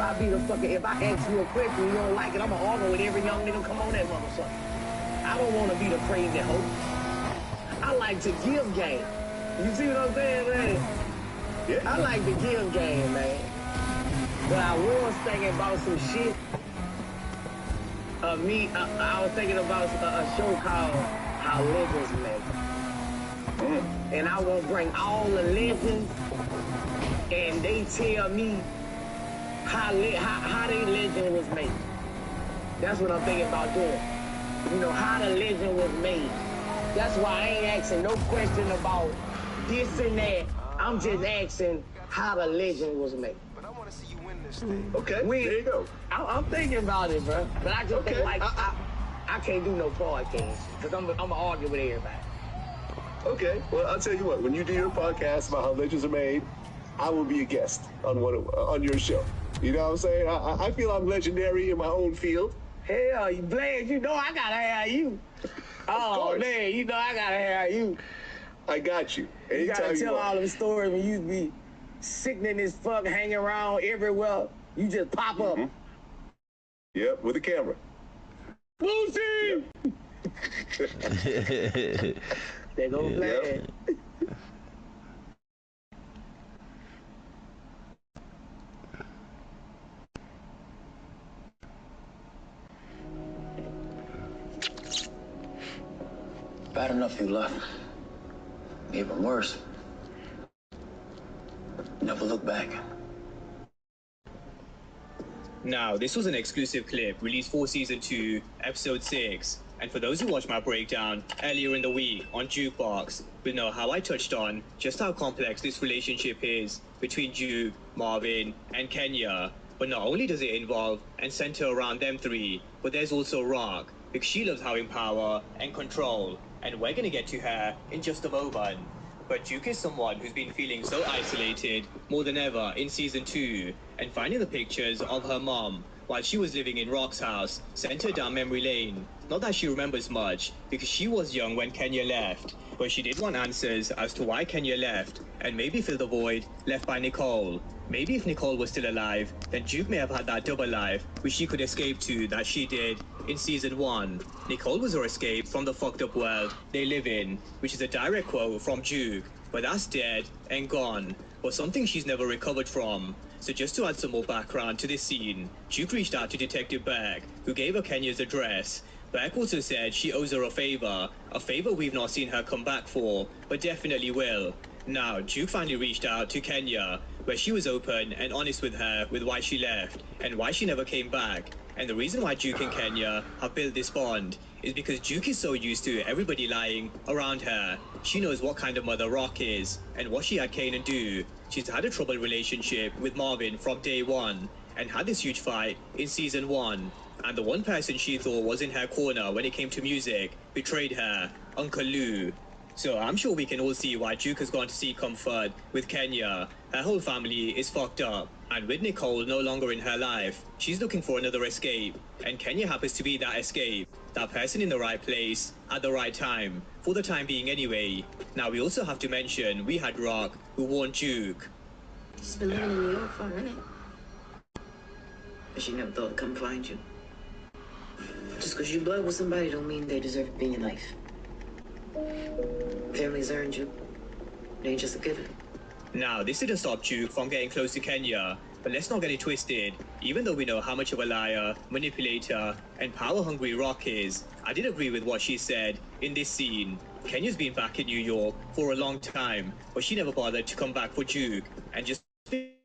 ask you a question, you don't like it, I'm gonna argue with every young nigga come on that motherfucker. I don't want to be the crazy hoe. I like to give game. You see what I'm saying, man? Yeah. I like to give game, man. But I was thinking about some shit. I was thinking about a show called How Legends Make. And I want to bring all the legends and they tell me how their legend was made. That's what I'm thinking about doing. You know, how the legend was made. That's why I ain't asking no question about this and that. I'm just asking how the legend was made. But I want to see you win this thing. Okay, there you go. I'm thinking about it, bro. But I just think like I can't do no podcast because I'm gonna argue with everybody. Okay, well, I'll tell you what. When you do your podcast about how legends are made, I will be a guest on your show. You know what I'm saying? I feel I'm legendary in my own field. Hell, Blaze, you know I gotta have you. Oh, man, you know I gotta have you. I got you. Anytime you gotta tell want. all them stories when you be sickening as fuck, hanging around everywhere. You just pop up. Yep, with a camera. Lucy! Yep. They go Blaze. Yep. Bad enough you left. Even worse. Never look back. Now, this was an exclusive clip released for Season 2, Episode 6. And for those who watched my breakdown earlier in the week on Jukebox, will know how I touched on just how complex this relationship is between Juke, Marvin, and Kenya. But not only does it involve and center around them three, but there's also Rock, because she loves having power and control. And we're gonna get to her in just a moment. But Juke is someone who's been feeling so isolated more than ever in Season 2, and finding the pictures of her mom while she was living in Rock's house sent her down memory lane. Not that she remembers much, because she was young when Kenya left, but she did want answers as to why Kenya left, and maybe fill the void left by Nicole. Maybe if Nicole was still alive, then Juke may have had that double life which she could escape to that she did in Season 1. Nicole was her escape from the fucked up world they live in, which is a direct quote from Juke, but that's dead and gone, or something she's never recovered from. So just to add some more background to this scene, Juke reached out to Detective Beck, who gave her Kenya's address. Beck also said she owes her a favor we've not seen her come back for, but definitely will. Now, Juke finally reached out to Kenya, where she was open and honest with her with why she left, and why she never came back. And the reason why Juke and Kenya have built this bond is because Juke is so used to everybody lying around her. She knows what kind of mother Rock is, and what she had Kanan do. She's had a troubled relationship with Marvin from day one, and had this huge fight in Season 1. And the one person she thought was in her corner when it came to music betrayed her, Uncle Lou. So I'm sure we can all see why Juke has gone to seek comfort with Kenya. Her whole family is fucked up, and with Nicole no longer in her life, she's looking for another escape, and Kenya happens to be that escape, that person in the right place at the right time, for the time being anyway. Now we also have to mention we had Rock, who warned Juke. She's been living in New York for a minute, but she never thought to come find you. Just because you blood with somebody don't mean they deserve to be in your life. Family's earned you. It ain't just a given. Now, this didn't stop Juke from getting close to Kenya, but let's not get it twisted. Even though we know how much of a liar, manipulator, and power-hungry Rock is, I did agree with what she said in this scene. Kenya's been back in New York for a long time, but she never bothered to come back for Juke, and just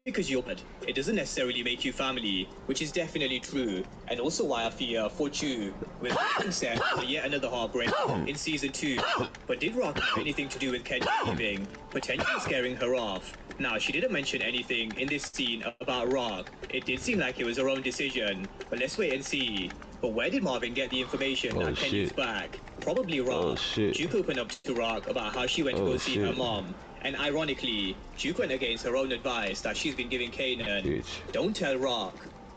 because you're bad, it doesn't necessarily make you family, which is definitely true, and also why I fear for Juke, with being set for yet another heartbreak in Season 2. But did Rock have anything to do with Kenya leaving, potentially scaring her off? Now, she didn't mention anything in this scene about Rock. It did seem like it was her own decision, but let's wait and see. But where did Marvin get the information that Kenya's back? Probably Rock. Juke opened up to Rock about how she went to go see her mom. And ironically, Juke went against her own advice that she's been giving Kanan. Don't tell Rock.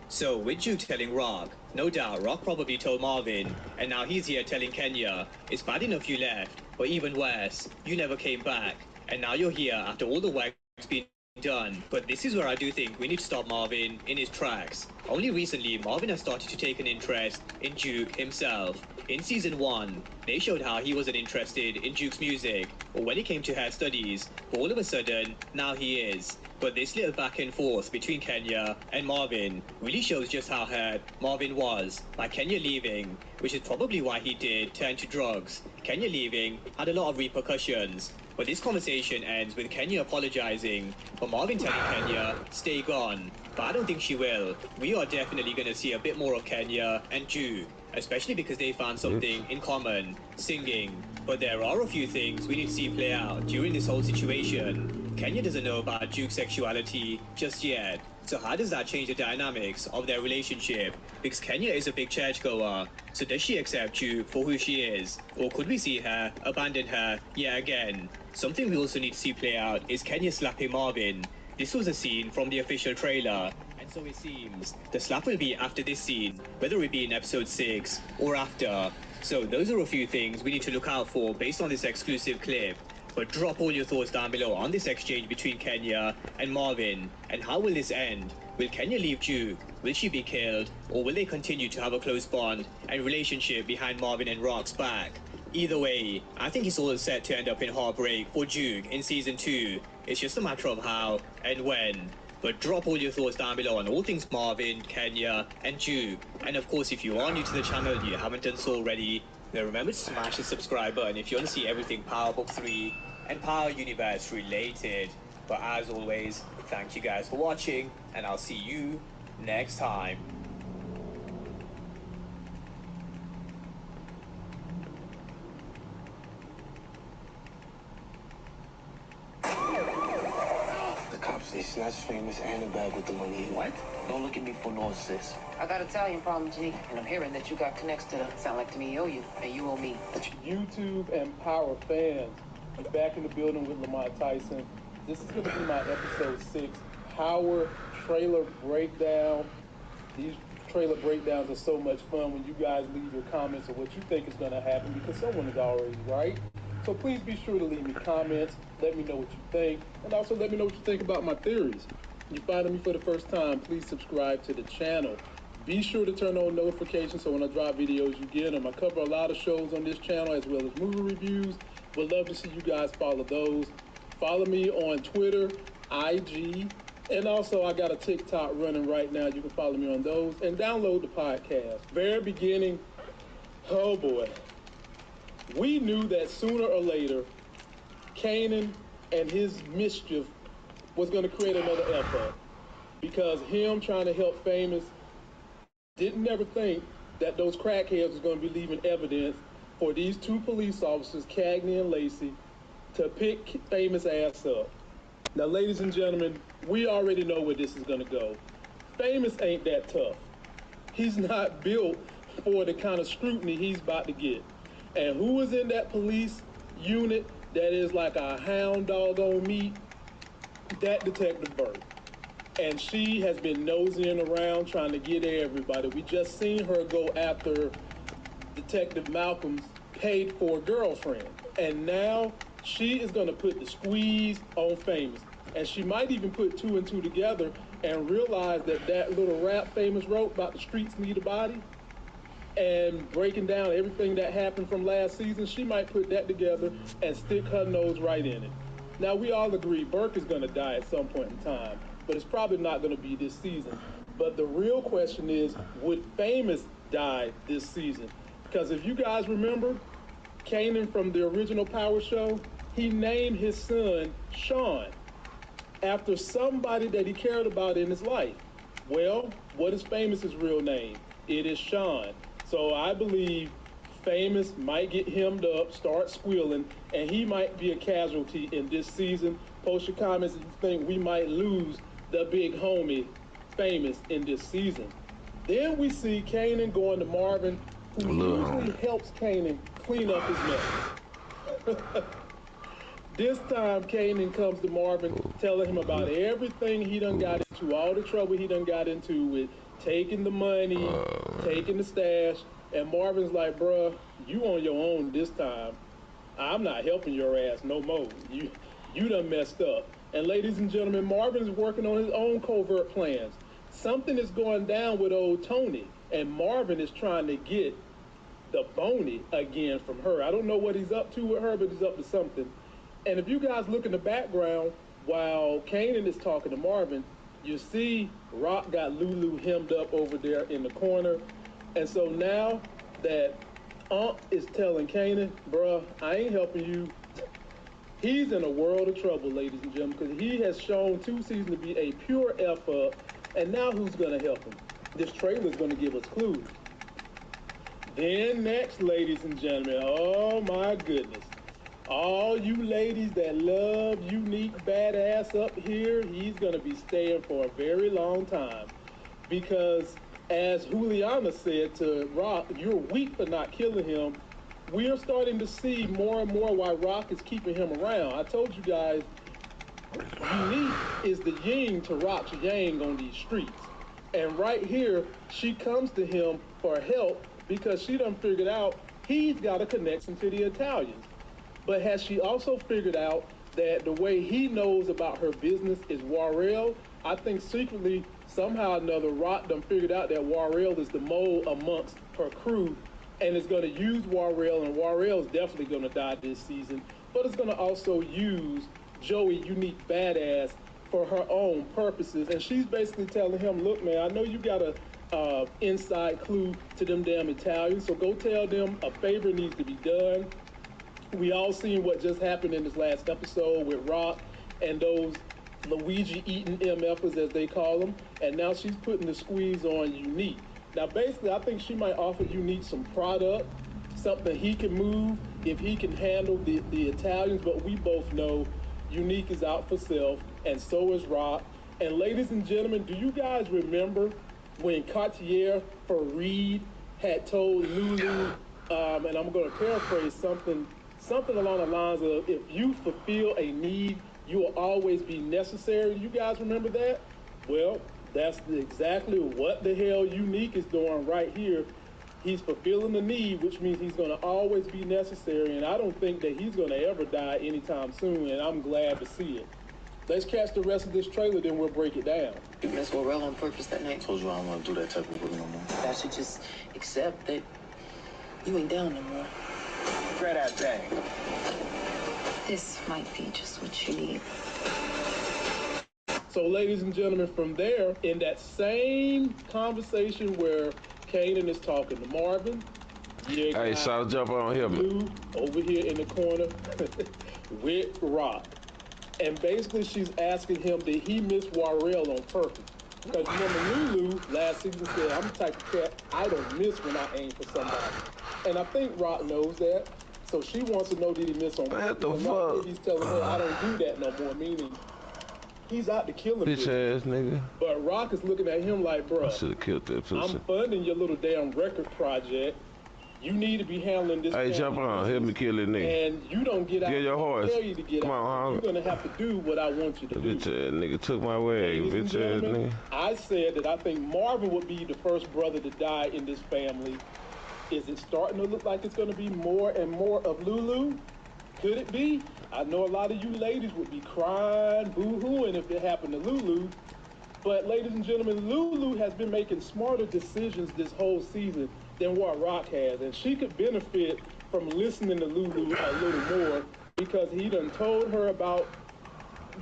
So, with Juke telling Rock, no doubt Rock probably told Marvin, and now he's here telling Kenya, it's bad enough you left, but even worse, you never came back, and now you're here after all the work's been done. But this is where I do think we need to stop Marvin in his tracks. Only recently, Marvin has started to take an interest in Juke himself. In Season 1, they showed how he wasn't interested in Juke's music, or when it came to her studies, but all of a sudden, now he is. But this little back and forth between Kenya and Marvin really shows just how hurt Marvin was by Kenya leaving, which is probably why he did turn to drugs. Kenya leaving had a lot of repercussions. But this conversation ends with Kenya apologizing for Marvin telling Kenya, stay gone. But I don't think she will. We are definitely going to see a bit more of Kenya and Duke, especially because they found something in common, singing. But there are a few things we need to see play out during this whole situation. Kenya doesn't know about Duke's sexuality just yet. So how does that change the dynamics of their relationship? Because Kenya is a big churchgoer. So does she accept Duke for who she is? Or could we see her abandon her yet again? Something we also need to see play out is Kenya slapping Marvin. This was a scene from the official trailer, and so it seems the slap will be after this scene, whether it be in episode 6 or after. So those are a few things we need to look out for based on this exclusive clip. But drop all your thoughts down below on this exchange between Kenya and Marvin, and how will this end? Will Kenya leave Duke? Will she be killed? Or will they continue to have a close bond and relationship behind Marvin and Rock's back? Either way, I think it's all set to end up in heartbreak for Duke in season 2. It's just a matter of how and when. But drop all your thoughts down below on all things Marvin, Kenya, and Duke. And of course, if you are new to the channel and you haven't done so already, then remember to smash the subscribe button if you want to see everything Power Book 3 and Power Universe related. But as always, thank you guys for watching, and I'll see you next time. The cops, they snatched Famous and the bag with the money. What? Don't look at me for no assist. I got Italian problem, G, and I'm hearing that you got connects to them. Sound like to me you owe you, and you owe me. YouTube and Power fans, I'm back in the building with Lamont Tyson. This is going to be my episode 6 Power trailer breakdown. These trailer breakdowns are so much fun when you guys leave your comments of what you think is going to happen, because someone is always right. So please be sure to leave me comments, let me know what you think, and also let me know what you think about my theories. If you're finding me for the first time, please subscribe to the channel. Be sure to turn on notifications so when I drop videos, you get them. I cover a lot of shows on this channel as well as movie reviews. Would love to see you guys follow those. Follow me on Twitter, IG, and also I got a TikTok running right now. You can follow me on those and download the podcast. Very beginning, oh boy. We knew that sooner or later, Kanan and his mischief was going to create another F-up, because him trying to help Famous didn't never think that those crackheads was going to be leaving evidence for these 2 police officers, Cagney and Lacey, to pick Famous ass up. Now, ladies and gentlemen, we already know where this is going to go. Famous ain't that tough. He's not built for the kind of scrutiny he's about to get. And who is in that police unit that is like a hound dog on meat? That Detective Burke. And she has been nosing around trying to get everybody. We just seen her go after Detective Malcolm's paid-for girlfriend. And now she is going to put the squeeze on Famous. And she might even put 2 and 2 together and realize that that little rap Famous wrote about the streets need a body and breaking down everything that happened from last season, she might put that together and stick her nose right in it. Now, we all agree Burke is going to die at some point in time, but it's probably not going to be this season. But the real question is, would Famous die this season? Because if you guys remember, Kanan from the original Power show, he named his son Sean after somebody that he cared about in his life. Well, what is Famous's real name? It is Sean. So I believe Famous might get hemmed up, start squealing, and he might be a casualty in this season. Post your comments if you think we might lose the big homie Famous in this season. Then we see Kanan going to Marvin, who usually helps Kanan clean up his mess. This time, Kanan comes to Marvin, telling him about everything he done got into, all the trouble he done got into with taking the money, taking the stash, and Marvin's like, bruh, you on your own this time. I'm not helping your ass no more. You done messed up. And ladies and gentlemen, Marvin's working on his own covert plans. Something is going down with old Tony, and Marvin is trying to get the bony again from her. I don't know what he's up to with her, but he's up to something. And if you guys look in the background, while Kanan is talking to Marvin, you see Rock got Lulu hemmed up over there in the corner. And so now that is telling Kanan, bruh, I ain't helping you. He's in a world of trouble, ladies and gentlemen, because he has shown 2 seasons to be a pure F-up, and now who's going to help him? This trailer is going to give us clues. Then next, ladies and gentlemen, oh my goodness. All you ladies that love Unique Badass up here, he's going to be staying for a very long time. Because as Juliana said to Rock, you're weak for not killing him. We are starting to see more and more why Rock is keeping him around. I told you guys, Unique is the yin to Rock's yang on these streets. And right here, she comes to him for help because she done figured out he's got a connection to the Italians. But has she also figured out that the way he knows about her business is Warrell? I think secretly, somehow or another, Rock done figured out that Warrell is the mole amongst her crew and is going to use Warrell, and Warrell is definitely going to die this season, but it's going to also use Joey Unique Badass for her own purposes. And she's basically telling him, look, man, I know you got a inside clue to them damn Italians, so go tell them a favor needs to be done. We all seen what just happened in this last episode with Rock and those Luigi eating MFers, as they call them, and now she's putting the squeeze on Unique. Now, basically, I think she might offer Unique some product, something he can move if he can handle the Italians, but we both know Unique is out for self, and so is Rock. And ladies and gentlemen, do you guys remember when Cartier Fareed had told Lulu, and I'm going to paraphrase something along the lines of, if you fulfill a need, you will always be necessary. You guys remember that? Well, that's exactly what the hell Unique is doing right here. He's fulfilling the need, which means he's going to always be necessary, and I don't think that he's going to ever die anytime soon, and I'm glad to see it. Let's catch the rest of this trailer, then we'll break it down. You messed with Warrell on purpose that night. Told you I don't want to do that type of work no more. I should just accept that you ain't down no more. Grab that bag. This might be just what you need. So, ladies and gentlemen, from there, in that same conversation where Kanan is talking to Marvin, hey, so jump on him. Blue over here in the corner with Rock. And basically, she's asking him, did he miss Warrell on purpose? Because remember, Lulu last season said, I'm the type of cat I don't miss when I aim for somebody. And I think Rock knows that. So she wants to know, did he miss on purpose? What the fuck? He's telling her, I don't do that no more, meaning he's out to kill him. Bitch ass nigga. But Rock is looking at him like, bro, I should have killed that pussy. I'm funding your little damn record project. You need to be handling this. Hey, jump on. Help me kill that nigga. And you don't get out. Get your horse. I tell you to get Come out. on, You're going to have to do what I want you to do. Bitch ass nigga took my way. Bitch ass nigga. I said that I think Marvin would be the first brother to die in this family. Is it starting to look like it's going to be more and more of Lulu? Could it be? I know a lot of you ladies would be crying, boo-hooing if it happened to Lulu. But ladies and gentlemen, Lulu has been making smarter decisions this whole season than what Rock has. And she could benefit from listening to Lulu a little more because he done told her about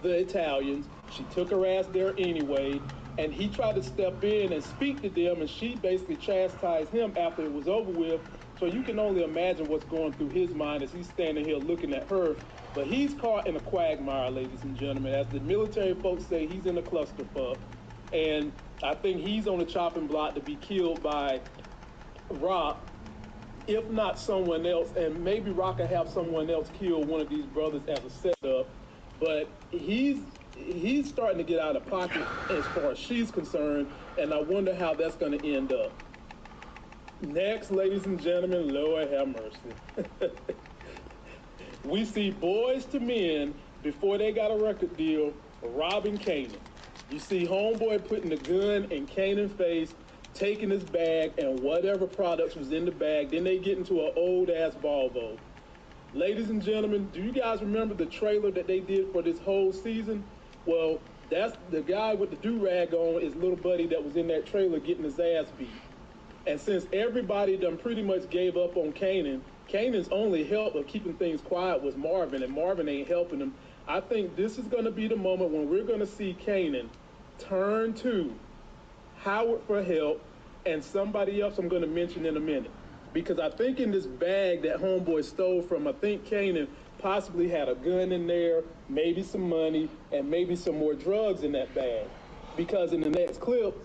the Italians. She took her ass there anyway. And he tried to step in and speak to them, and she basically chastised him after it was over with. So you can only imagine what's going through his mind as he's standing here looking at her. But he's caught in a quagmire, ladies and gentlemen. As the military folks say, he's in a clusterfuck. And I think he's on the chopping block to be killed by Rock, if not someone else. And maybe Rock will have someone else kill one of these brothers as a setup. But he's starting to get out of pocket as far as she's concerned, and I wonder how that's going to end up. Next, ladies and gentlemen, Lord have mercy. We see Boys to Men, before they got a record deal, robbing Kanan. You see Homeboy putting the gun in Kanan's face, taking his bag and whatever products was in the bag. Then they get into an old-ass Volvo. Ladies and gentlemen, do you guys remember the trailer that they did for this whole season? Well, that's the guy with the do-rag on is little buddy that was in that trailer getting his ass beat. And since everybody done pretty much gave up on Kanan, Kanan's only help of keeping things quiet was Marvin, and Marvin ain't helping him. I think this is going to be the moment when we're going to see Kanan turn to Howard for help and somebody else I'm going to mention in a minute. Because I think in this bag that homeboy stole from, I think Kanan possibly had a gun in there, maybe some money, and maybe some more drugs in that bag. Because in the next clip,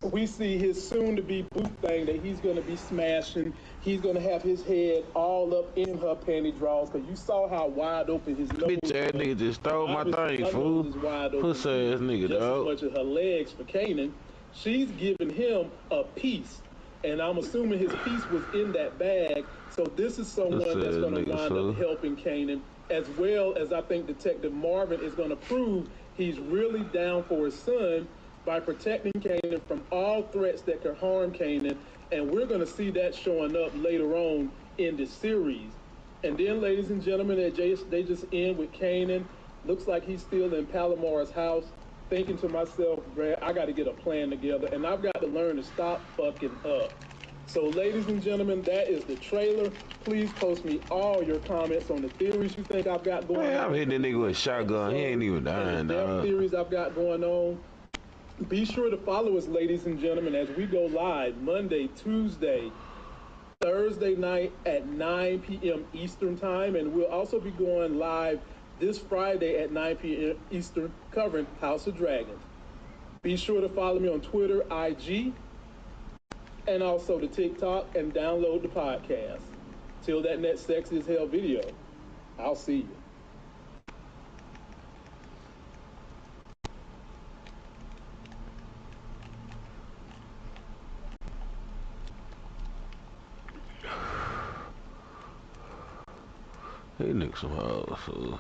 we see his soon-to-be boot thing that he's going to be smashing. He's going to have his head all up in her panty drawers, because you saw how wide open his nose Bitch ass nigga just stole my thing, fool. Pussy ass nigga, just dog. as much as her legs for Kanan. She's giving him a piece, and I'm assuming his piece was in that bag. So this is someone that's going to wind up helping Kanan, as well as I think Detective Marvin is going to prove he's really down for his son by protecting Kanan from all threats that could harm Kanan. And we're going to see that showing up later on in the series. And then, ladies and gentlemen, they just end with Kanan. Looks like he's still in Palomar's house, thinking to myself, Brad, I got to get a plan together, and I've got to learn to stop fucking up. So, ladies and gentlemen, that is the trailer. Please post me all your comments on the theories you think I've got going on. Man, I'm hitting that nigga with a shotgun. He ain't even dying, dog. Theories I've got going on. Be sure to follow us, ladies and gentlemen, as we go live Monday, Tuesday, Thursday night at 9 p.m. Eastern Time. And we'll also be going live this Friday at 9 p.m. Eastern, covering House of Dragons. Be sure to follow me on Twitter, IG, and also the TikTok, and download the podcast. Till that next Sexy as Hell video, I'll see you. Hey, nigga, some hoes.